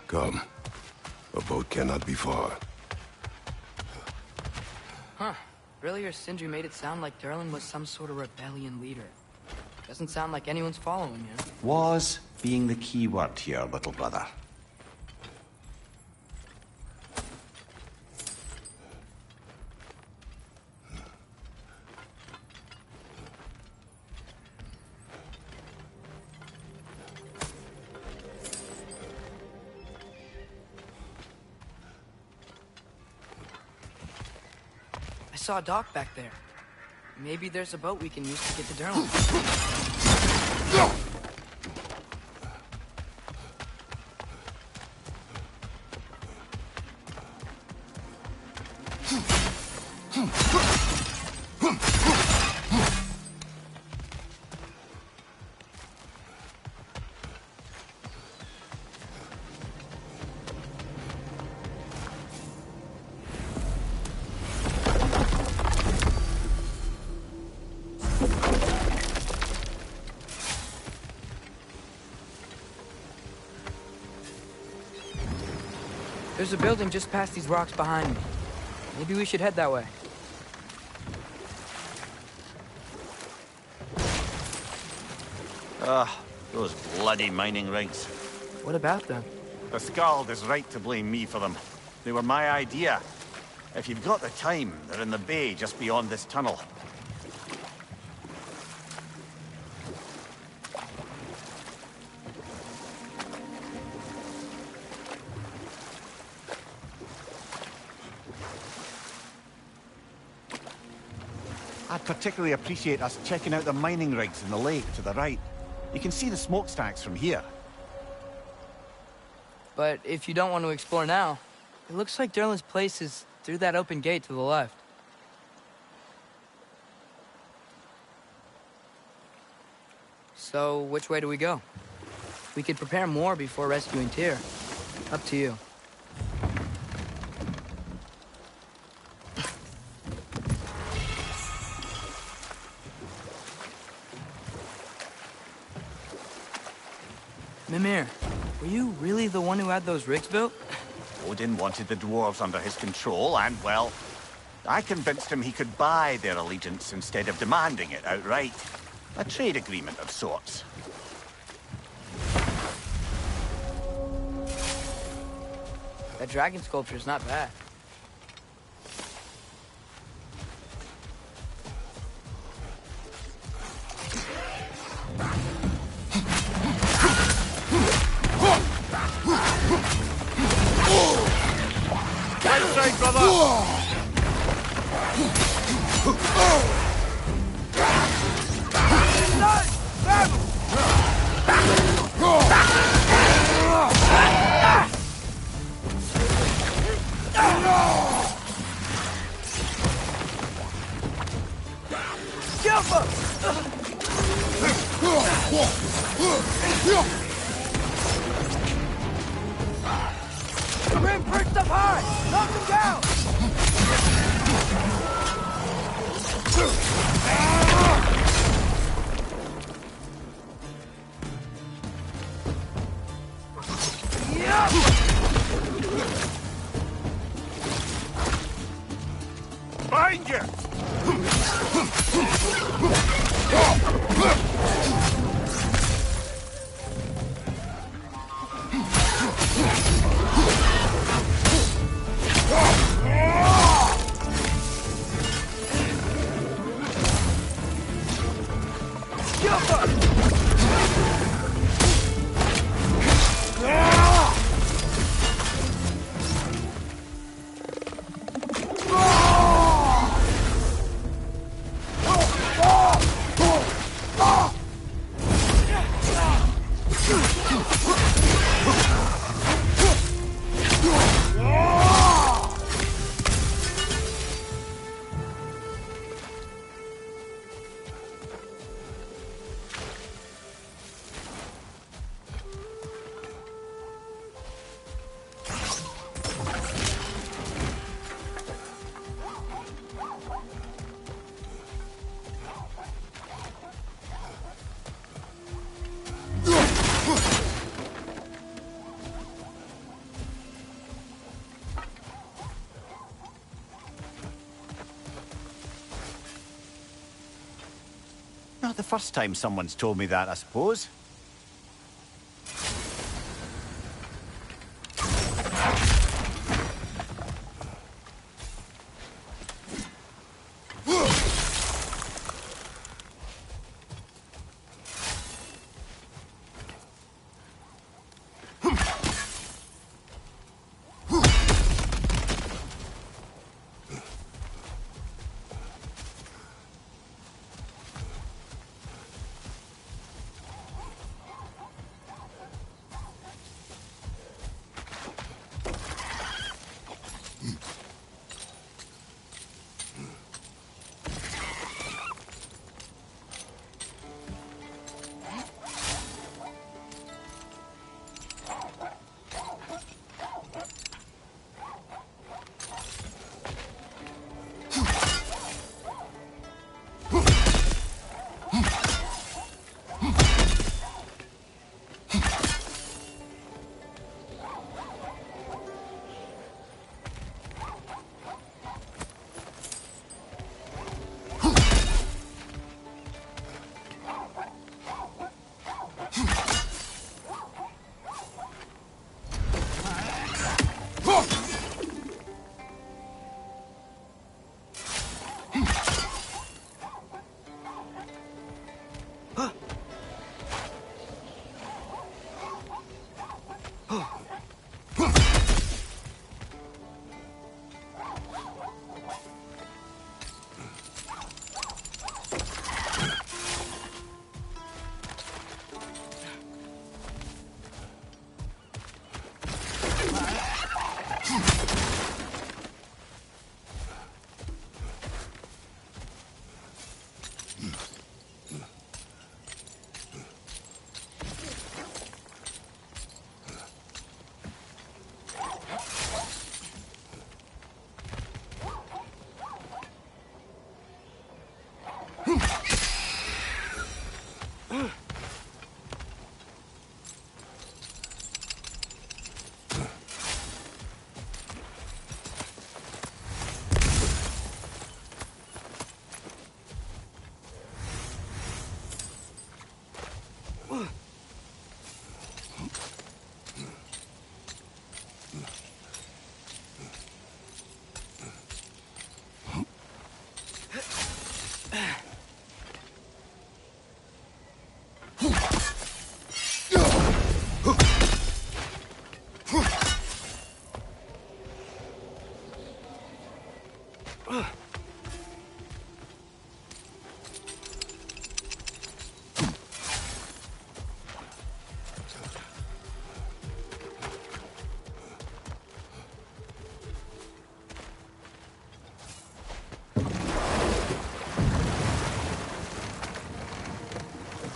Come. A boat cannot be far. Huh. Earlier, Sindri made it sound like Derlin was some sort of rebellion leader. Doesn't sound like anyone's following him. Was being the key word here, little brother. I saw a dock back there. Maybe there's a boat we can use to get to Derlin. There's a building just past these rocks behind me. Maybe we should head that way. Those bloody mining rigs. What about them? The Skald is right to blame me for them. They were my idea. If you've got the time, they're in the bay just beyond this tunnel. I'd particularly appreciate us checking out the mining rigs in the lake to the right. You can see the smokestacks from here. But if you don't want to explore now, it looks like Derlin's place is through that open gate to the left. So, which way do we go? We could prepare more before rescuing Tyr. Up to you. Mimir, Were you really the one who had those rigs built? Odin wanted the dwarves under his control, and, well, I convinced him he could buy their allegiance instead of demanding it outright. A trade agreement of sorts. That dragon sculpture's not bad. Right side, brother! Rim perched up high! Knock him down! Behind you! Not the first time someone's told me that, I suppose.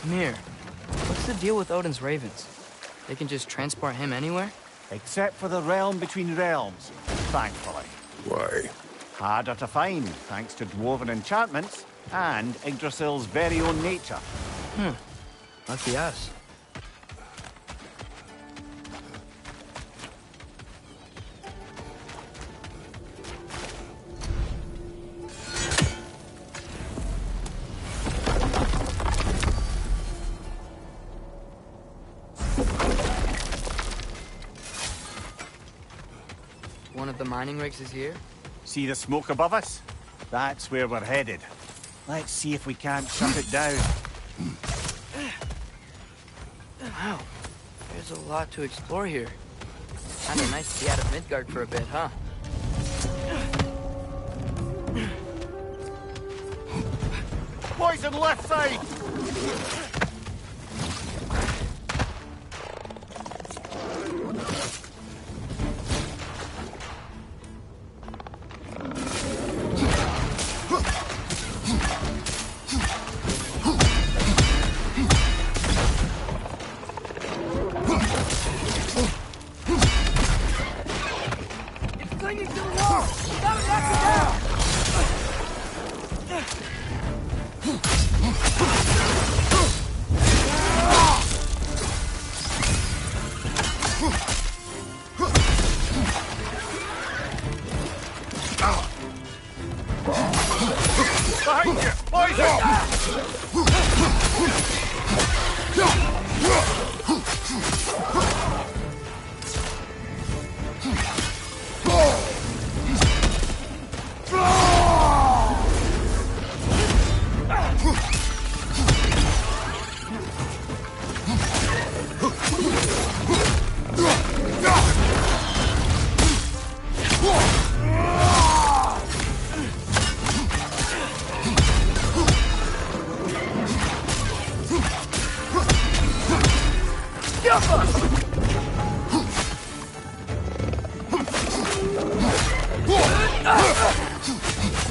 Mir, what's the deal with Odin's ravens? They can just transport him anywhere? Except for the realm between realms, thankfully. Why? Harder to find, thanks to dwarven enchantments and Yggdrasil's very own nature. Lucky us. One of the mining rigs is here? See the smoke above us? That's where we're headed. Let's see if we can't shut it down. Wow, there's a lot to explore here. Kinda nice to be out of Midgard for a bit, huh? Poison left side! Behind you! Poison!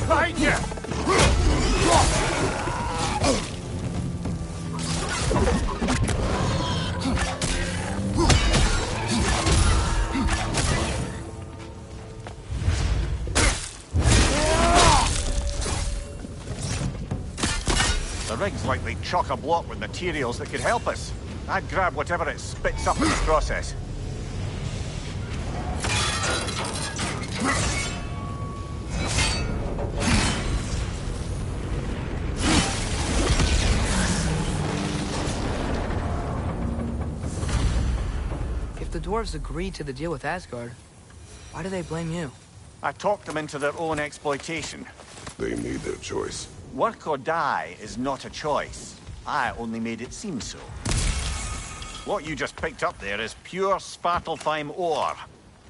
Behind you! The rig's likely chock-a-block with materials that could help us. I'd grab whatever it spits up in the process. If the dwarves agreed to the deal with Asgard, why do they blame you? I talked them into their own exploitation. They made their choice. Work or die is not a choice. I only made it seem so. What you just picked up there is pure Svartalfheim ore.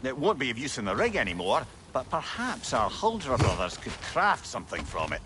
It won't be of use in the rig anymore, but perhaps our Huldra brothers could craft something from it.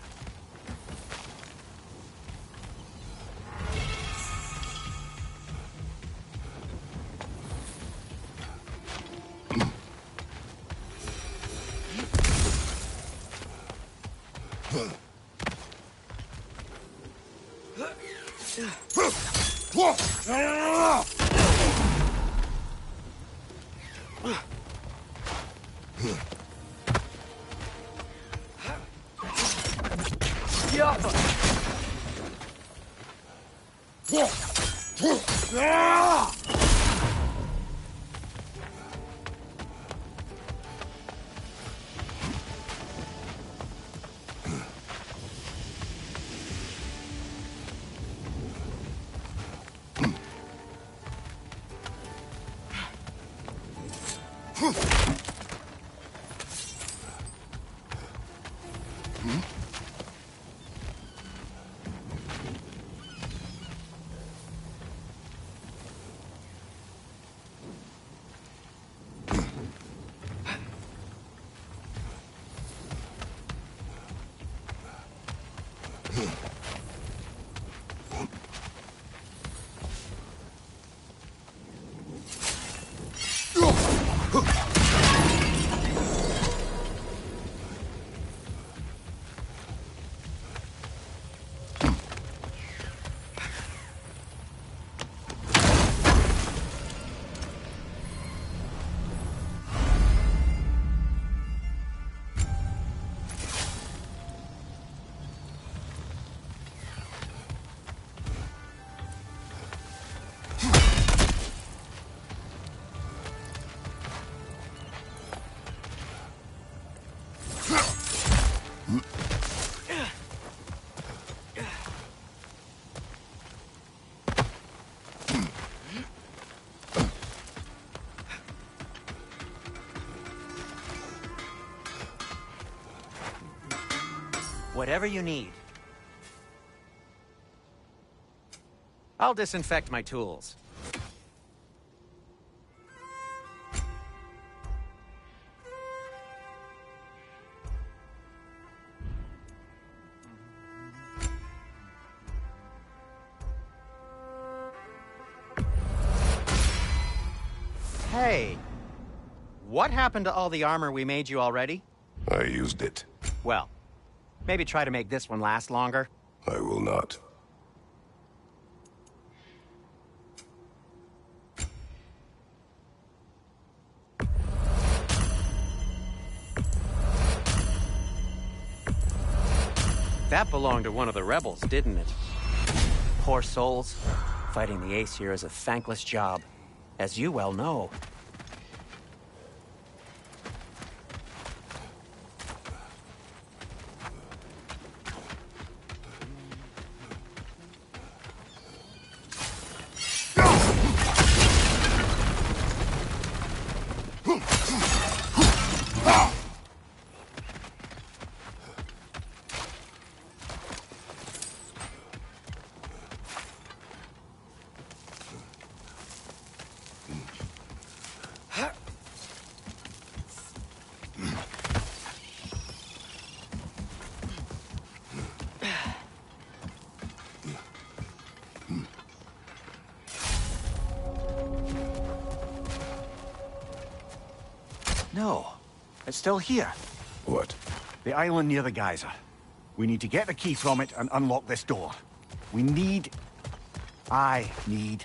whatever you need. I'll disinfect my tools. Hey, what happened to all the armor we made you already? I used it. Well, maybe try to make this one last longer. I will not. That belonged to one of the rebels, didn't it? Poor souls. Fighting the Ace here is a thankless job, as you well know. No, it's still here. What? The island near the geyser. We need to get the key from it and unlock this door. I need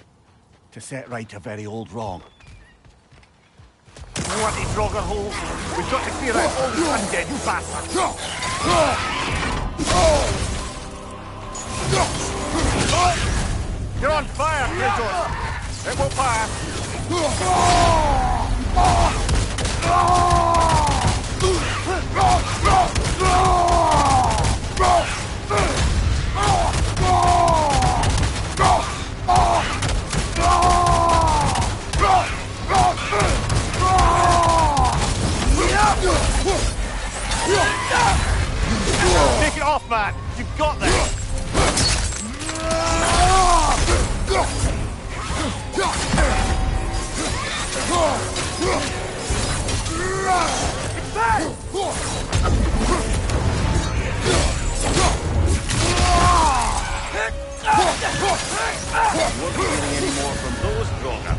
to set right a very old wrong. Bloody Draugr holes! We've got to clear out all these undead bastards! You're on fire, Kratos! It will pass! Take it off, man! You've got this! Won't be getting any more from those Draugr.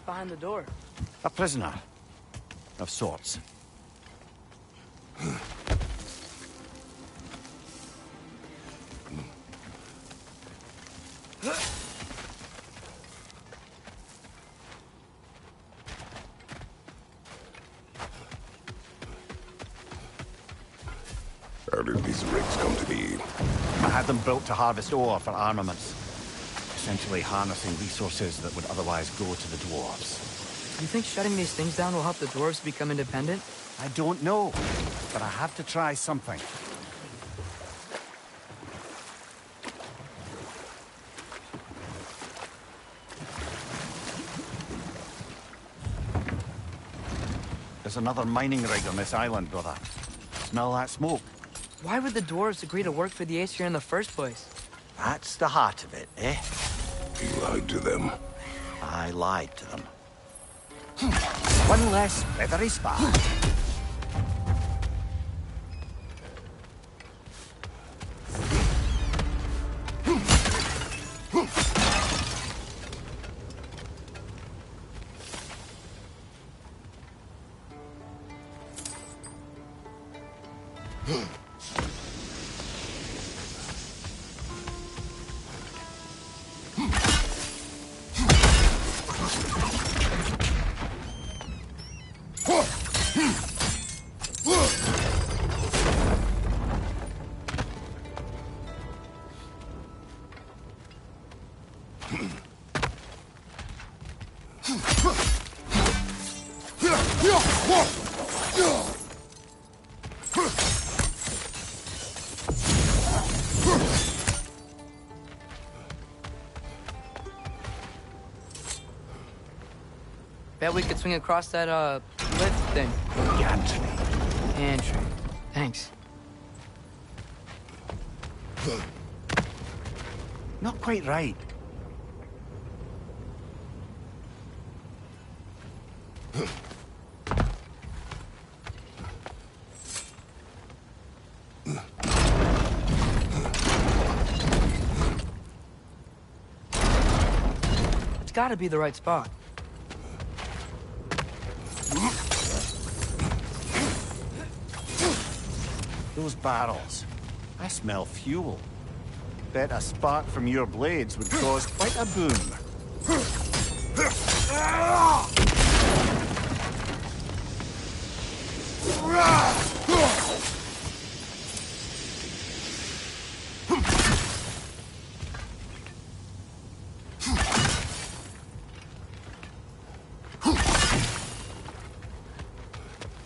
Behind the door. A prisoner. Of sorts. How did these rigs come to be? I had them built to harvest ore for armaments. Essentially harnessing resources that would otherwise go to the dwarves. You think shutting these things down will help the dwarves become independent? I don't know, but I have to try something. There's another mining rig on this island, brother. Smell that smoke? Why would the dwarves agree to work for the Aesir in the first place? That's the heart of it, eh? You lied to them. I lied to them. One less feathery spar. Bet we could swing across that, lift thing. Gantry. Entry. Thanks. Not quite right. It's gotta be the right spot. Those barrels. I smell fuel. Bet a spark from your blades would cause quite a boom.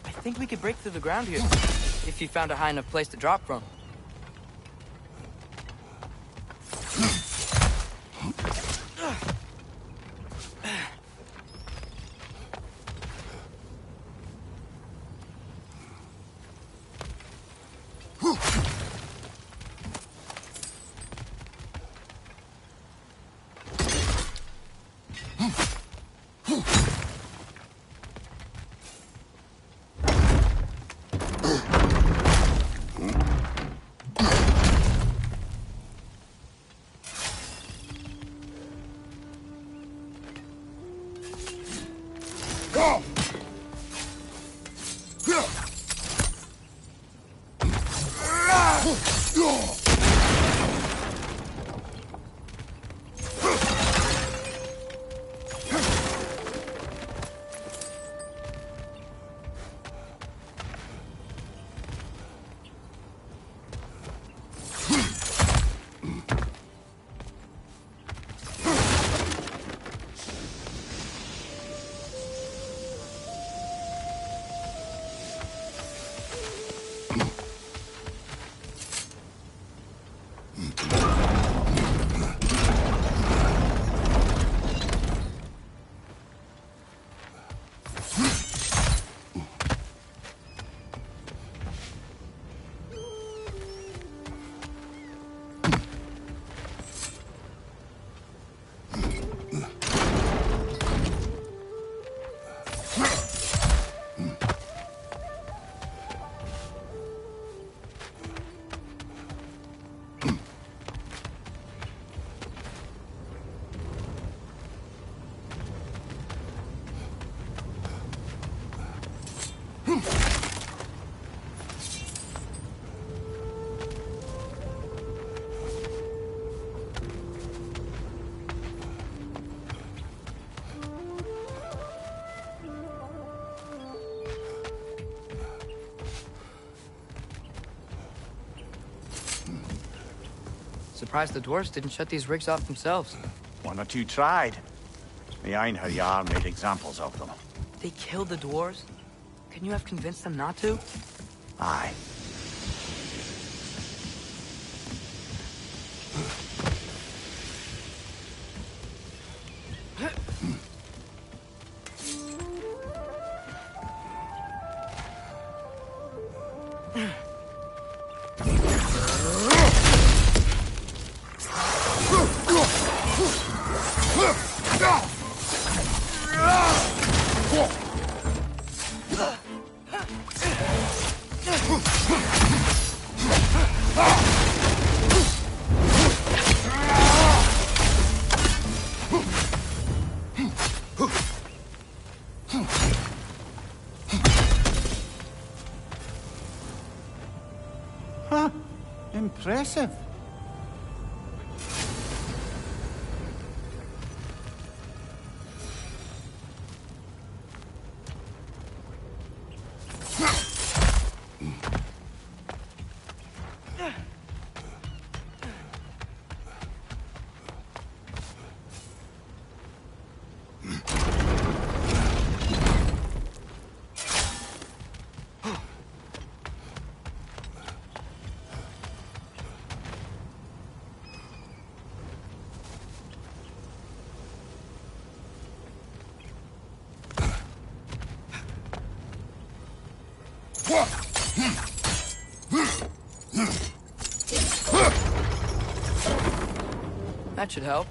I think we could break through the ground here, if you found a high enough place to drop from. Surprised the dwarves didn't shut these rigs off themselves. One or two tried. The Einherjar made examples of them. They killed the dwarves? Couldn't you have convinced them not to? Aye. Impressive. That should help.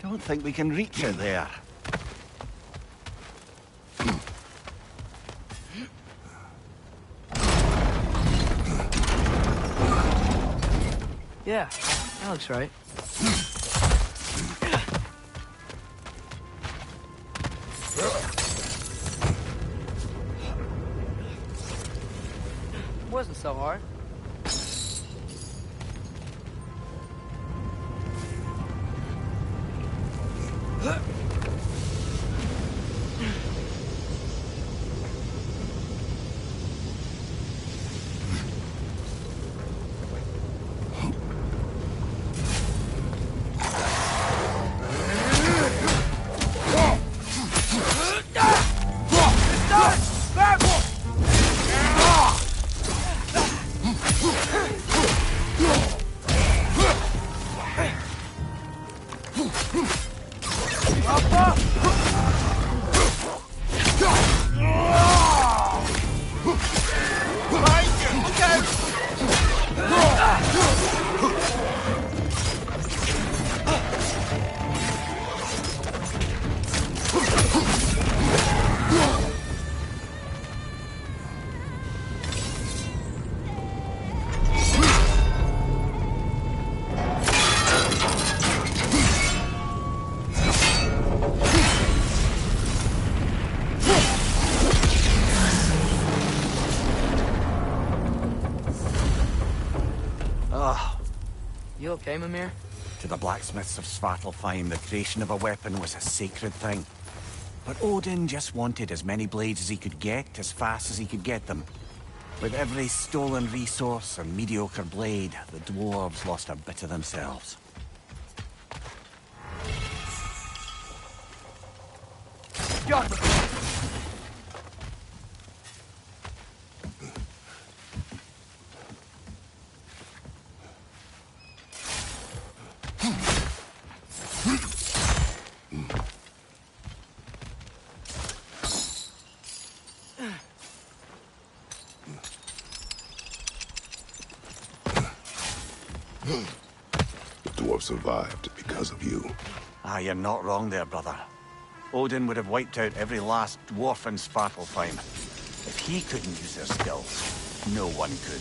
Don't think we can reach it there. Yeah, that looks right. Wasn't so hard. You okay, Mimir? To the blacksmiths of Svartalfheim, the creation of a weapon was a sacred thing. But Odin just wanted as many blades as he could get, as fast as he could get them. With every stolen resource and mediocre blade, the dwarves lost a bit of themselves. The dwarf survived because of you. Ah, you're not wrong there, brother. Odin would have wiped out every last dwarf in Svartalfheim. If he couldn't use their skills, no one could.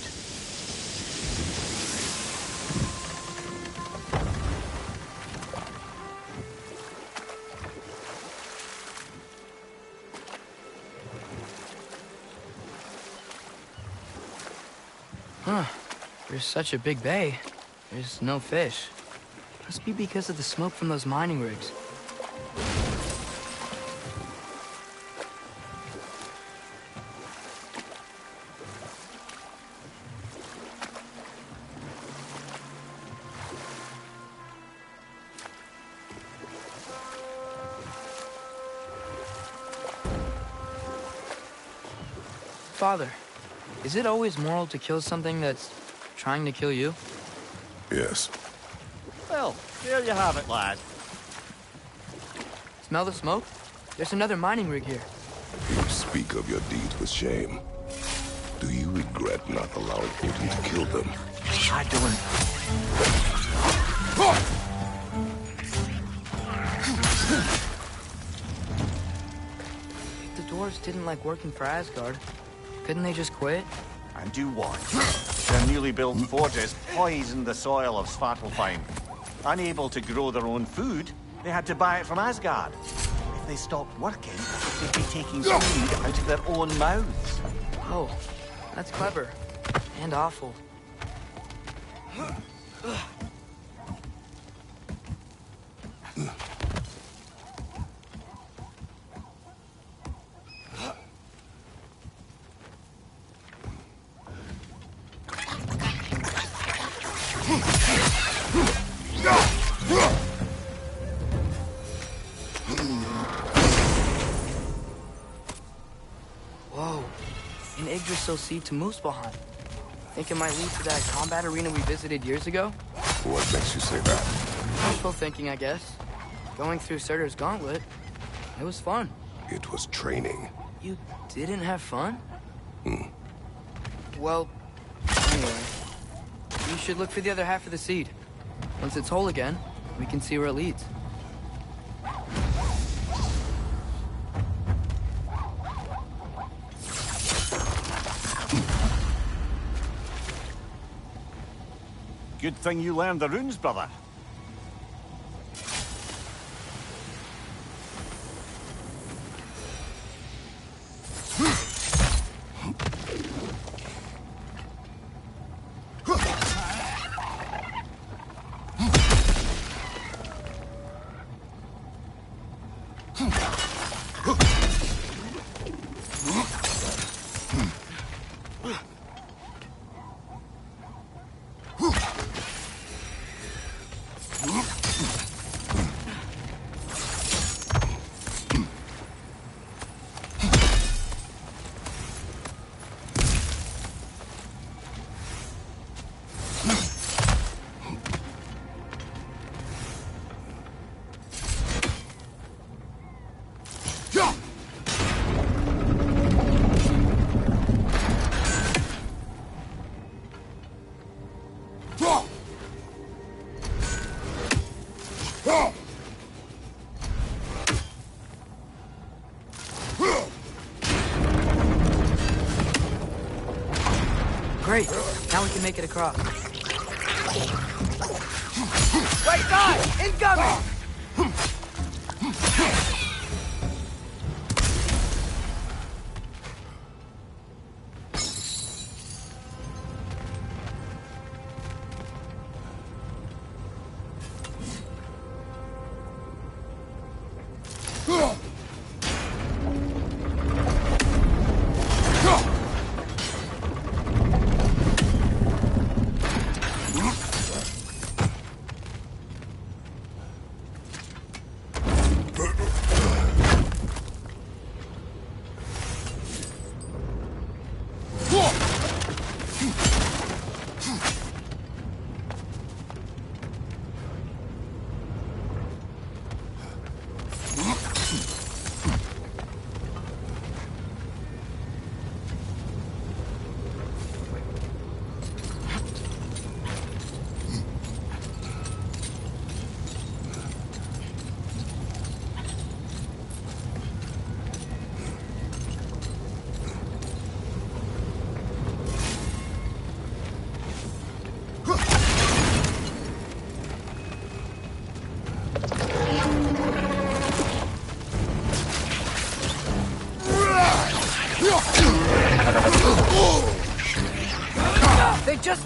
Huh. There's such a big bay. There's no fish. Must be because of the smoke from those mining rigs. Father, is it always moral to kill something that's trying to kill you? Yes. Well, there you have it, lad. Smell the smoke? There's another mining rig here. You speak of your deeds with shame. Do you regret not allowing Odin to kill them? I don't... If the dwarves didn't like working for Asgard, couldn't they just quit? And do what? Their newly built forges poisoned the soil of Svartalfheim. Unable to grow their own food, they had to buy it from Asgard. If they stopped working, they'd be taking food out of their own mouths. Oh, that's clever. And awful. Whoa. An Yggdrasil seed to Muspelheim. Think it might lead to that combat arena we visited years ago? What makes you say that? Wishful thinking, I guess. Going through Surtur's gauntlet, it was fun. It was training. You didn't have fun? Hmm. Well, anyway. You should look for the other half of the seed. Once it's whole again, we can see where it leads. Good thing you learned the runes, brother. Great. Now we can make it across. Right side! Incoming!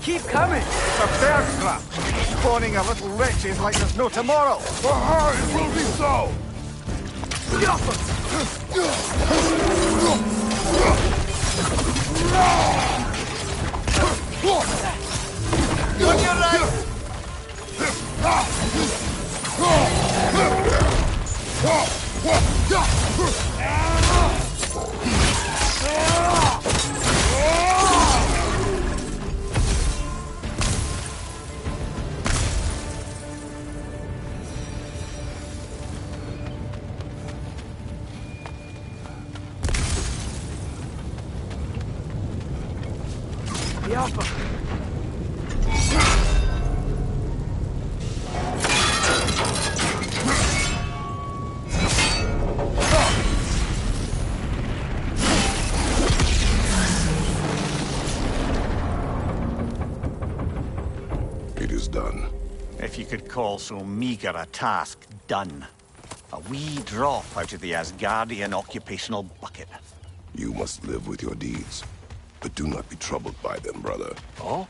keep coming. It's a bear trap. Spawning a little wretches like there's no tomorrow. It will be so! On your right. It is done. If you could call so meager a task done. A wee drop out of the Asgardian occupational bucket. You must live with your deeds, but do not be troubled by them, brother. Oh?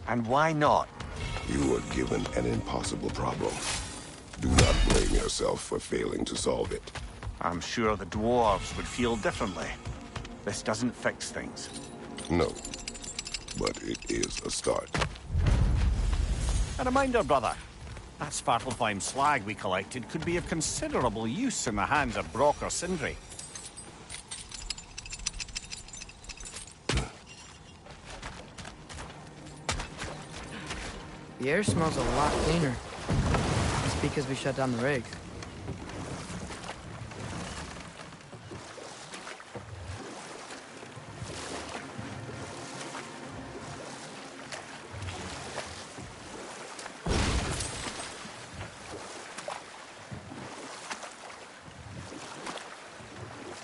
And why not? You were given an impossible problem. Do not blame yourself for failing to solve it. I'm sure the dwarves would feel differently. This doesn't fix things. No, but it is a start. A reminder, brother. That Svartalfheim slag we collected could be of considerable use in the hands of Brock or Sindri. The air smells a lot cleaner. It's because we shut down the rig.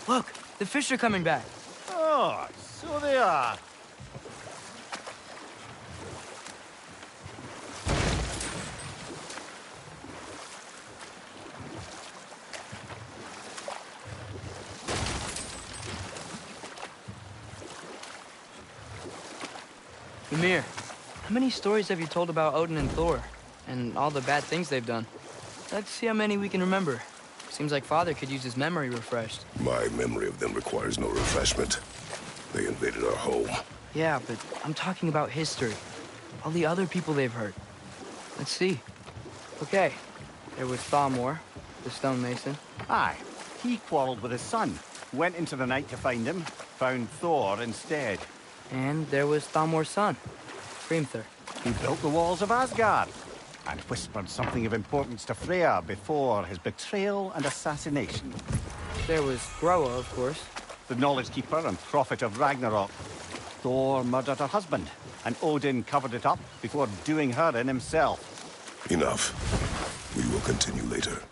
Look, the fish are coming back. Oh, so they are. Ymir, how many stories have you told about Odin and Thor? And all the bad things they've done? Let's see how many we can remember. Seems like Father could use his memory refreshed. My memory of them requires no refreshment. They invaded our home. Yeah, but I'm talking about history. All the other people they've hurt. Let's see. Okay, there was Thamor, the stonemason. Aye, he quarreled with his son. Went into the night to find him. Found Thor instead. And there was Thamor's son, Hrimthur. He built the walls of Asgard. And whispered something of importance to Freya before his betrayal and assassination. There was Groa, of course. The knowledge keeper and prophet of Ragnarok. Thor murdered her husband, and Odin covered it up before doing her in himself. Enough. We will continue later.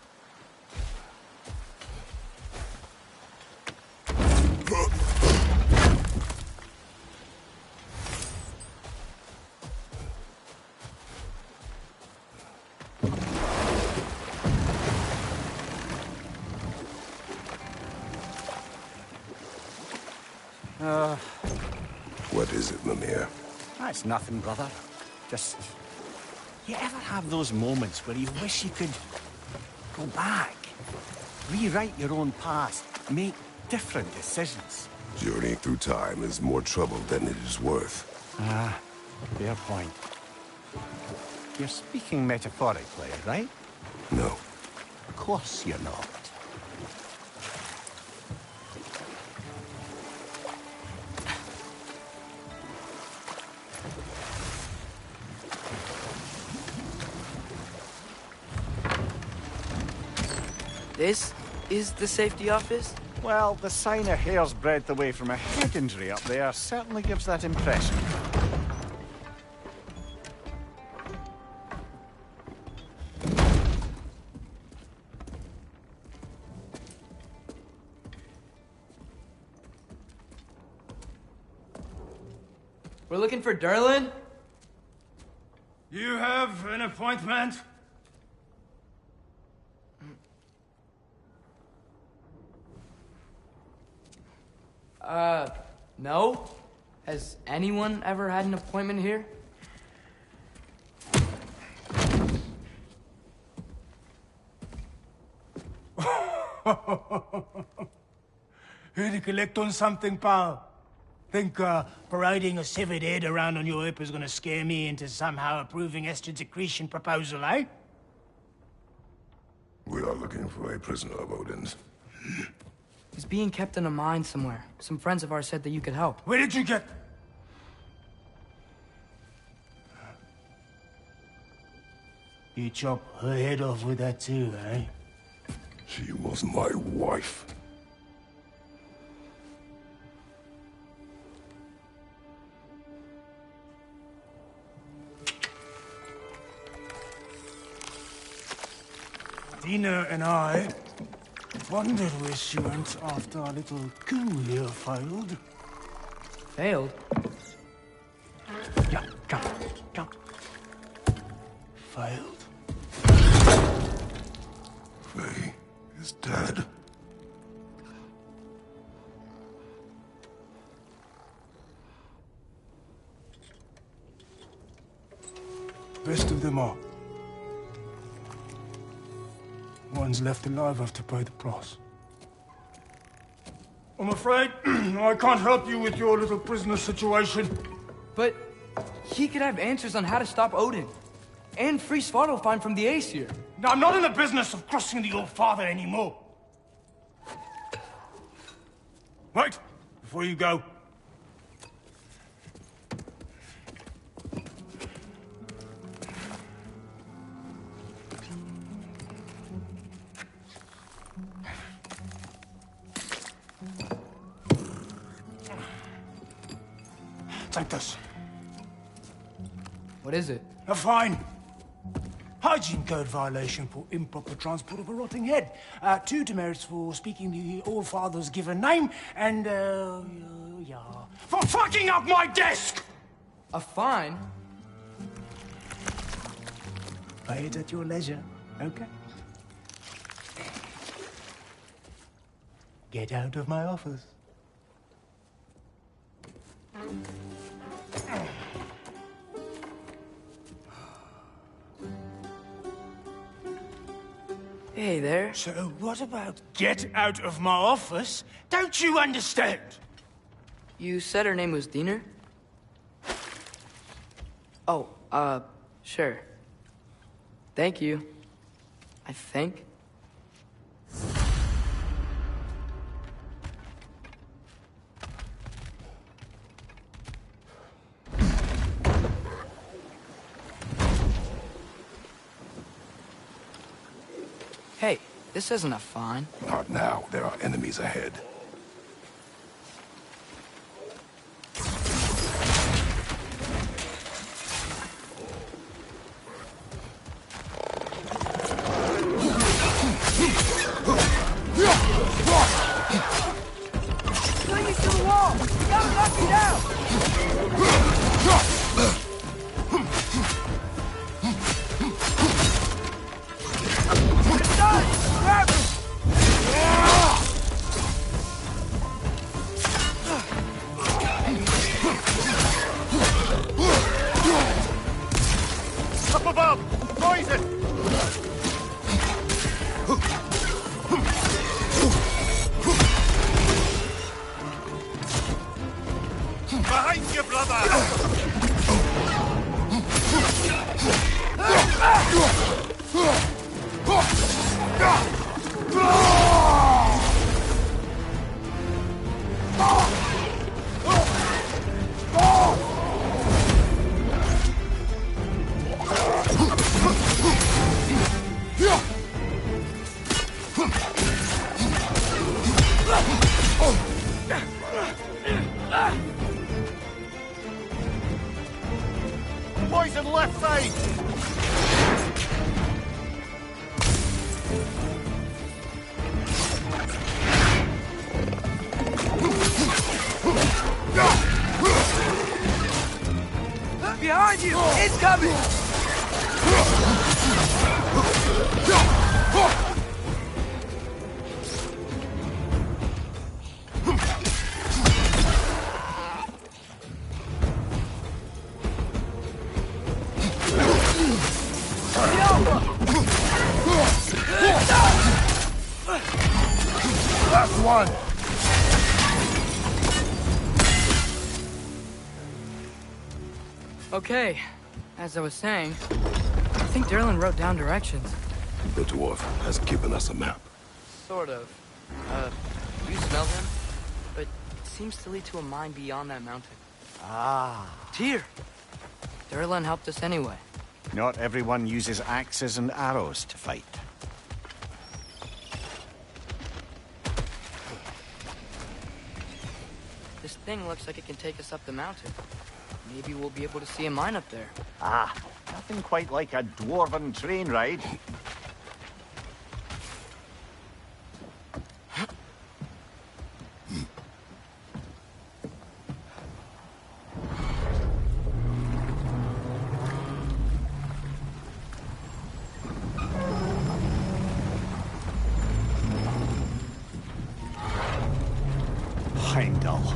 What is it, Mimir? That's nothing, brother. Just... You ever have those moments where you wish you could go back? Rewrite your own past, make different decisions? Journeying through time is more trouble than it is worth. Ah, fair point. You're speaking metaphorically, right? No. Of course you're not. This is the safety office? Well, the sign a hair's breadth away from a head injury up there certainly gives that impression. We're looking for Durlin? You have an appointment? No? Has anyone ever had an appointment here? Here to collect on something, pal? Think parading a severed head around on your hip is gonna scare me into somehow approving Estrid's accretion proposal, eh? We are looking for a prisoner of Odin's. He's being kept in a mine somewhere. Some friends of ours said that you could help. Where did you get... You chop her head off with that too, eh? She was my wife. Dina and I wondered where she went after our little coup here failed. Failed? Yeah, come. Failed. Faye is dead. Best of them all. One's left alive after pay the price. I'm afraid I can't help you with your little prisoner situation. But he could have answers on how to stop Odin. And free Svartalfheim from the Aesir. Now, I'm not in the business of crossing the old father anymore. Wait, before you go. Take this. What is it? A fine. Hygiene code violation for improper transport of a rotting head. 2 demerits for speaking the All-Father's given name, and, yeah... for fucking up my desk! A fine? Pay it at your leisure, okay? Get out of my office. Hey there. So what about get out of my office? Don't you understand? You said her name was Diener? Oh, sure. Thank you. I think. Hey, this isn't a fine. Not now. There are enemies ahead. Bring me to the wall! Gotta knock me down! Grab him! Up above! Poison! Behind you, brother! Poison left side! Behind you! It's coming! Last one! Okay, as I was saying, I think Derlin wrote down directions. The dwarf has given us a map. Sort of. You smell him? But it seems to lead to a mine beyond that mountain. Ah. Tyr! Derlin helped us anyway. Not everyone uses axes and arrows to fight. This thing looks like it can take us up the mountain. Maybe we'll be able to see a mine up there. Ah, nothing quite like a dwarven train ride. Heimdall.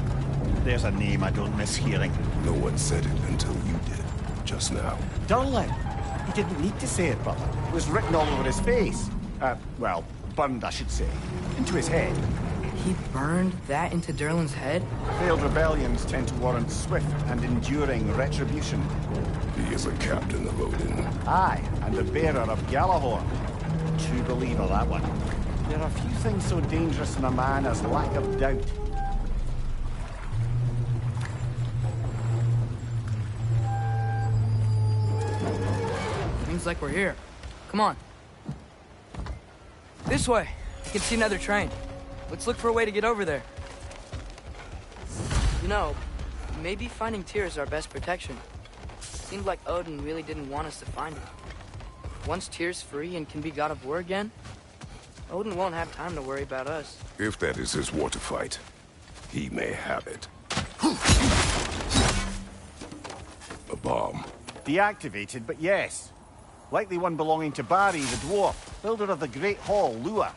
There's a name I don't miss hearing. No one said it until you did, just now. Derlin. He didn't need to say it, brother. It was written all over his face. Well, burned, I should say. Into his head. He burned that into Derlin's head? Failed rebellions tend to warrant swift and enduring retribution. He is a captain of Odin. Aye, and the bearer of Galahorn. True believer, that one. There are few things so dangerous in a man as lack of doubt. Seems like we're here. Come on. This way. I can see another train. Let's look for a way to get over there. You know, maybe finding Tyr is our best protection. Seemed like Odin really didn't want us to find him. Once Tyr's free and can be god of war again, Odin won't have time to worry about us. If that is his war to fight, he may have it. A bomb. Deactivated, but yes. Likely one belonging to Barry, the dwarf, builder of the Great Hall, Lure.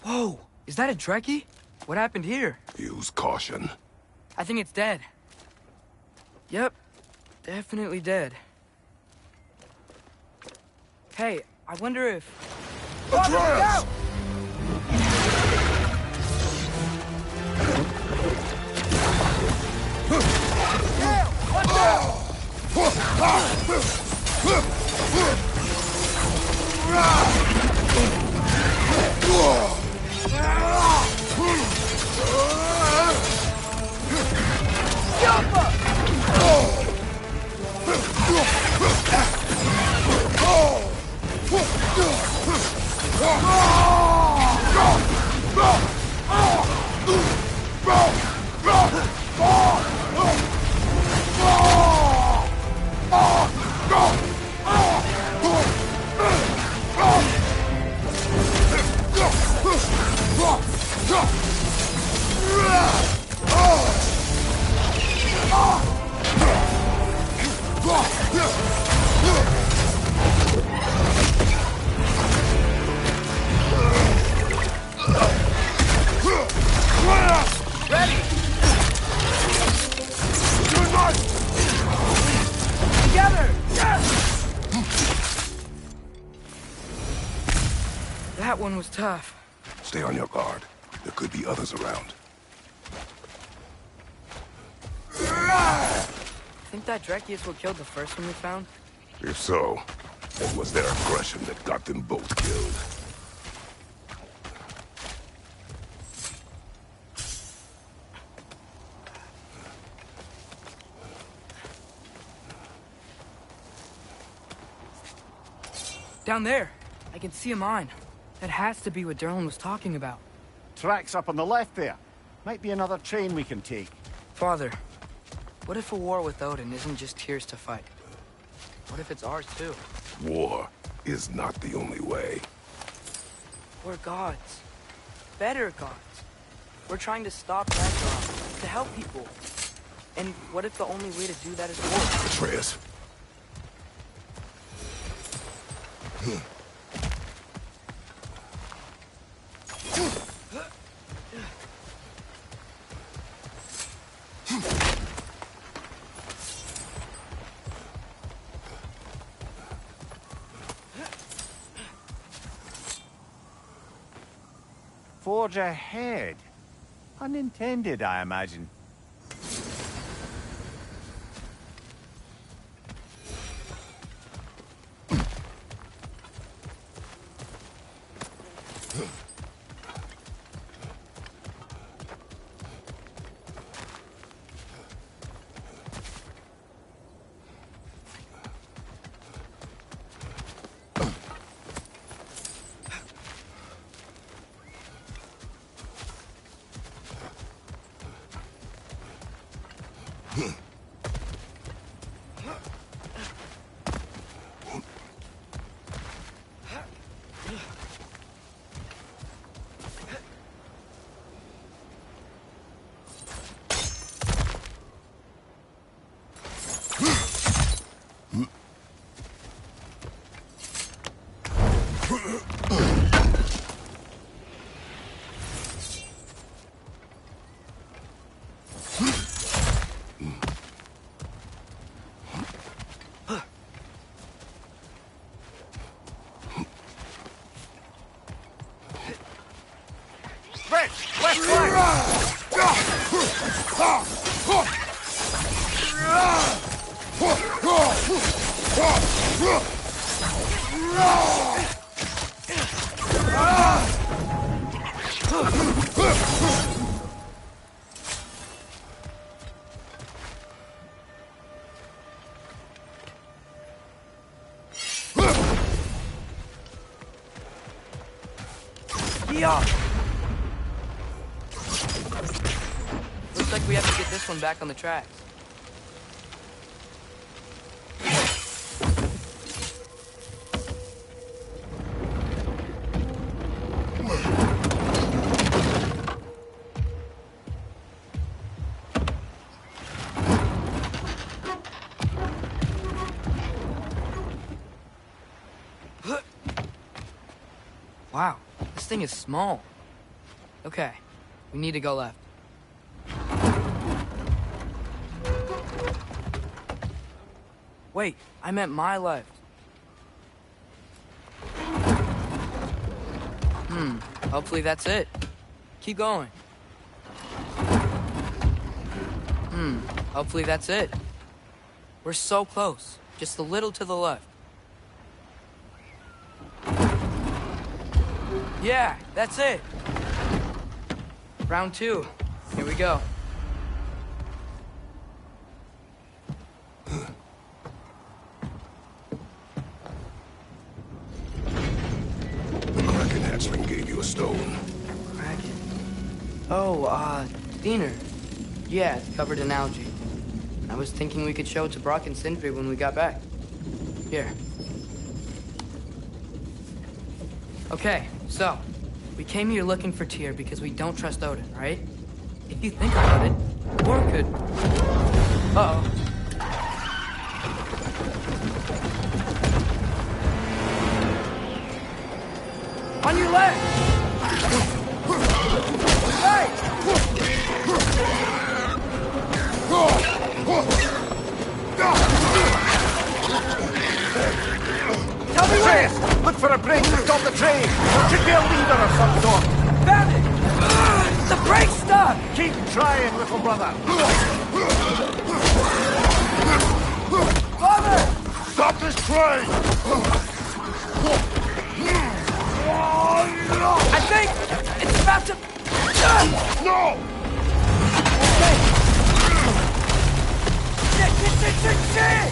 Whoa! Is that a Trekkie? What happened here? Use caution. I think it's dead. Yep. Definitely dead. Hey, I wonder if... Atreus! one was tough. Stay on your guard. There could be others around. Think that Dreki is what killed the first one we found? If so, it was their aggression that got them both killed. Down there. I can see a mine. That has to be what Derlin was talking about. Tracks up on the left there. Might be another train we can take. Father, what if a war with Odin isn't just Tyr's to fight? What if it's ours too? War is not the only way. We're gods. Better gods. We're trying to stop Ragnarok, to help people. And what if the only way to do that is war? Atreus. Forge ahead. Unintended, I imagine. Looks like we have to get this one back on the tracks. Wow, this thing is small. Okay, we need to go left. Wait, I meant my left. Hopefully that's it. Keep going. Hopefully that's it. We're so close. Just a little to the left. Yeah, that's it. Round 2. Here we go. The Kraken hatchling gave you a stone. Kraken. Oh, Diener. Yeah, it's covered in algae. I was thinking we could show it to Brock and Sindri when we got back. Here. Okay, so, we came here looking for Tyr because we don't trust Odin, right? If you think about it, war could... Uh-oh. On your left! Hey! Tell me where! Look for a break to stop the train! Should be able to some sort. Found it! The brake's stuck! Keep trying, little brother. Father! Stop this train! I think it's about to... No! Shit!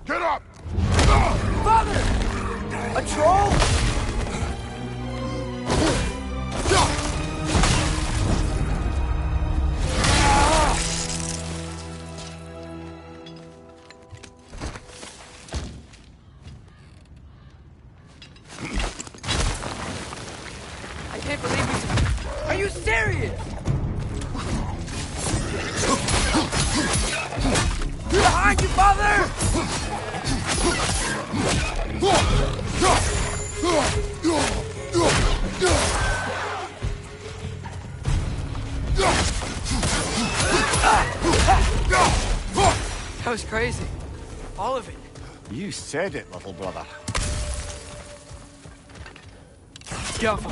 Get up! Father! A troll? I can't believe you... Are you serious? Behind you, Father! That was crazy. All of it. You said it, little brother. Careful.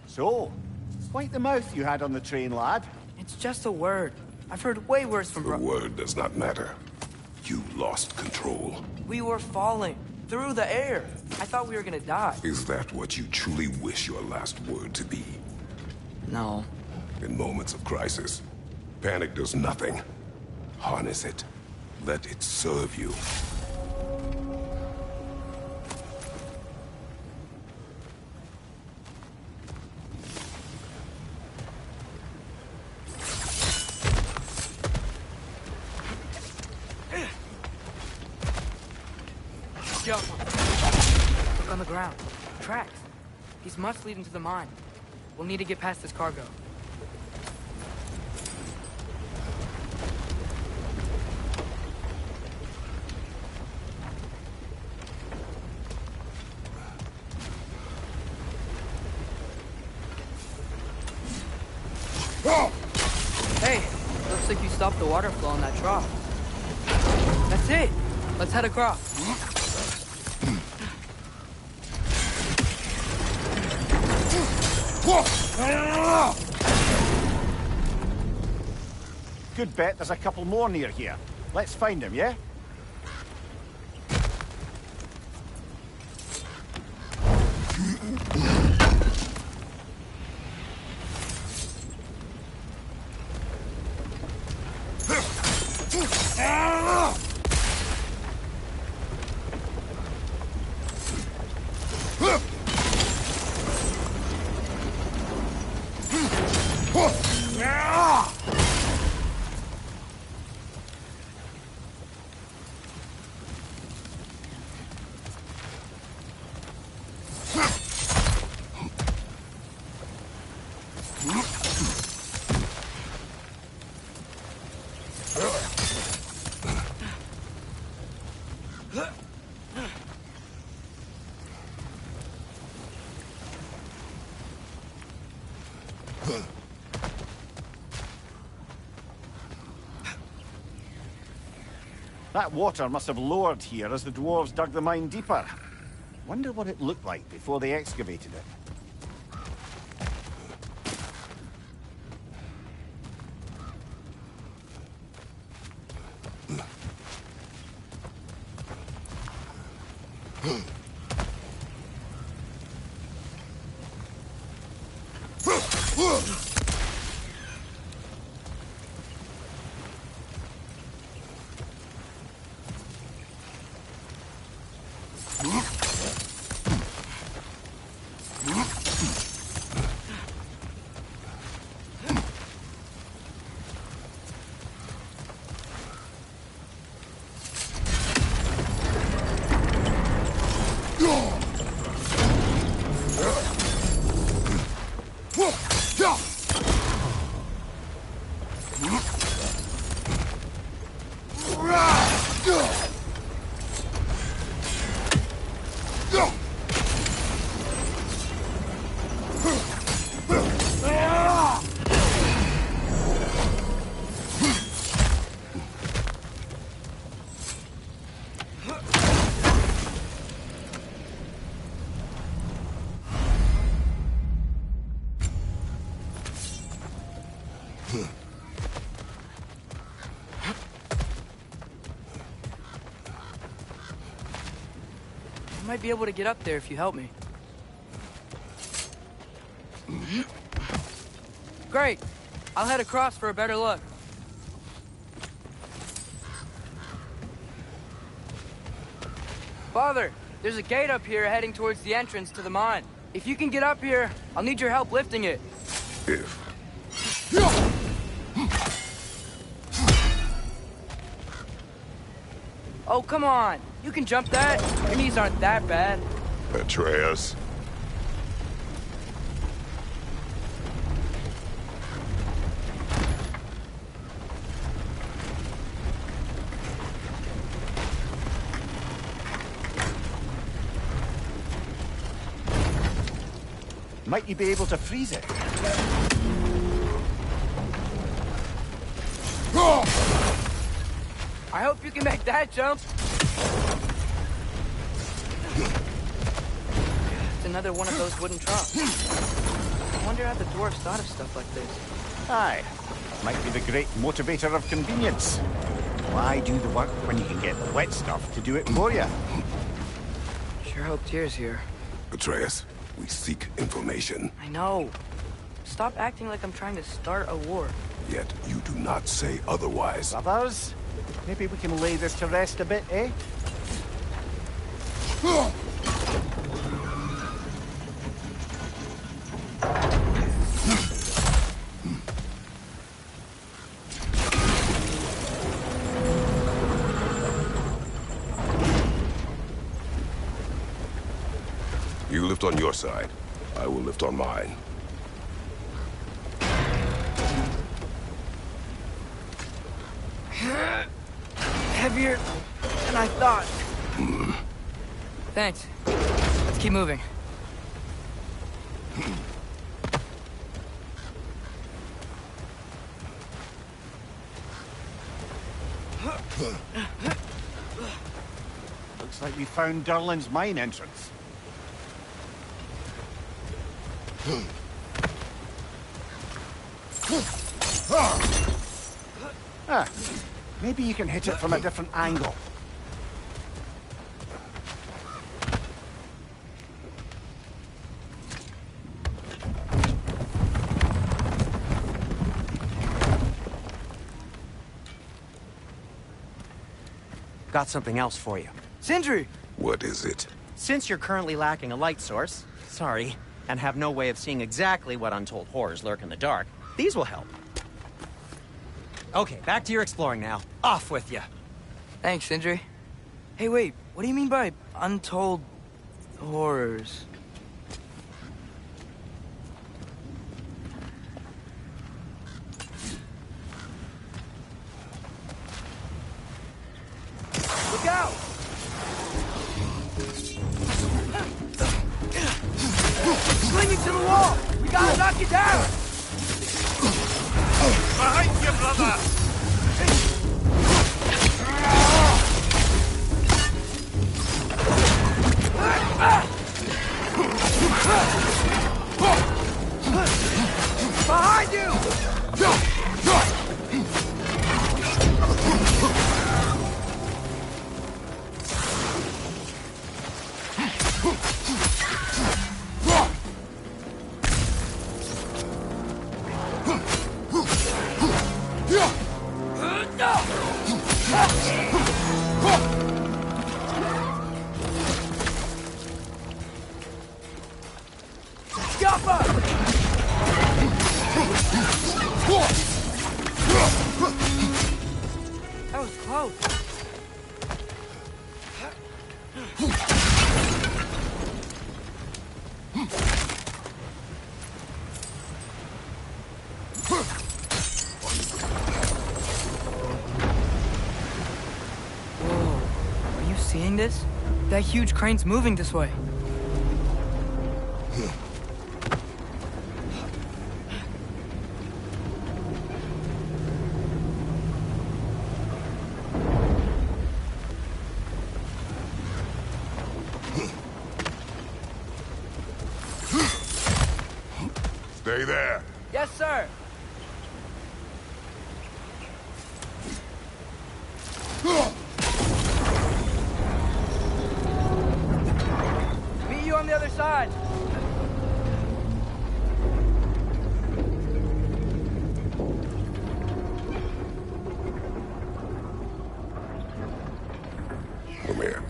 So, quite the mouth you had on the train, lad. It's just a word. I've heard way worse from The word does not matter. You lost control. We were falling through the air. I thought we were gonna die. Is that what you truly wish your last word to be? No. In moments of crisis, panic does nothing. Harness it. Let it serve you. Look on the ground. Tracks. These must lead into the mine. We'll need to get past this cargo. Hey, looks like you stopped the water flow in that trough. That's it. Let's head across. Good bet there's a couple more near here. Let's find them, yeah? That water must have lowered here as the dwarves dug the mine deeper. Wonder what it looked like before they excavated it. I might be able to get up there if you help me. Great! I'll head across for a better look. Father, there's a gate up here heading towards the entrance to the mine. If you can get up here, I'll need your help lifting it. If. Oh, come on! You can jump that. Your knees aren't that bad. Atreus. Might you be able to freeze it? I hope you can make that jump. It's another one of those wooden troughs. I wonder how the dwarves thought of stuff like this. Aye. Might be the great motivator of convenience. Why do the work when you can get the wet stuff to do it for you? Sure hope Tyr's here. Atreus, we seek information. I know. Stop acting like I'm trying to start a war. Yet you do not say otherwise. Brothers, maybe we can lay this to rest a bit, eh? You lift on your side. I will lift on mine. Heavier than I thought. Thanks. Let's keep moving. Looks like we found Durlin's mine entrance. Ah, maybe you can hit it from a different angle. Got something else for you. Sindri! What is it? Since you're currently lacking a light source, sorry, and have no way of seeing exactly what untold horrors lurk in the dark, these will help. Okay, back to your exploring now. Off with you. Thanks, Sindri. Hey, wait, what do you mean by untold horrors? Look out! Clinging to the wall! We gotta knock you down! Behind you, brother! was close. Whoa. Are you seeing this? That huge crane's moving this way. Stay there. Yes, sir. Meet you on the other side. Come here.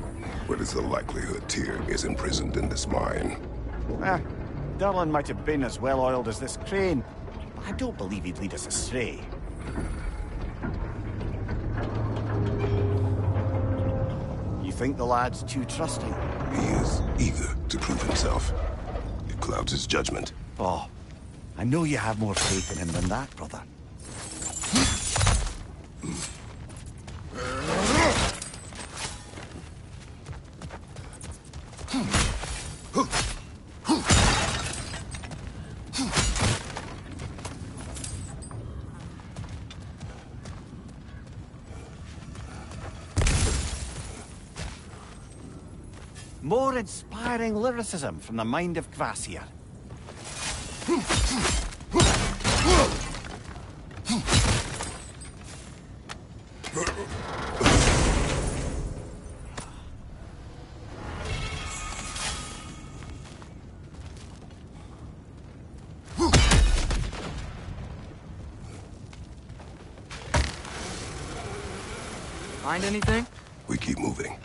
What is the likelihood Tyr is imprisoned in this mine? Durlin might have been as well-oiled as this crane, but I don't believe he'd lead us astray. You think the lad's too trusting? He is eager to prove himself. It clouds his judgment. Oh, I know you have more faith in him than that, brother. More inspiring lyricism from the mind of Kvasir. Find anything? We keep moving.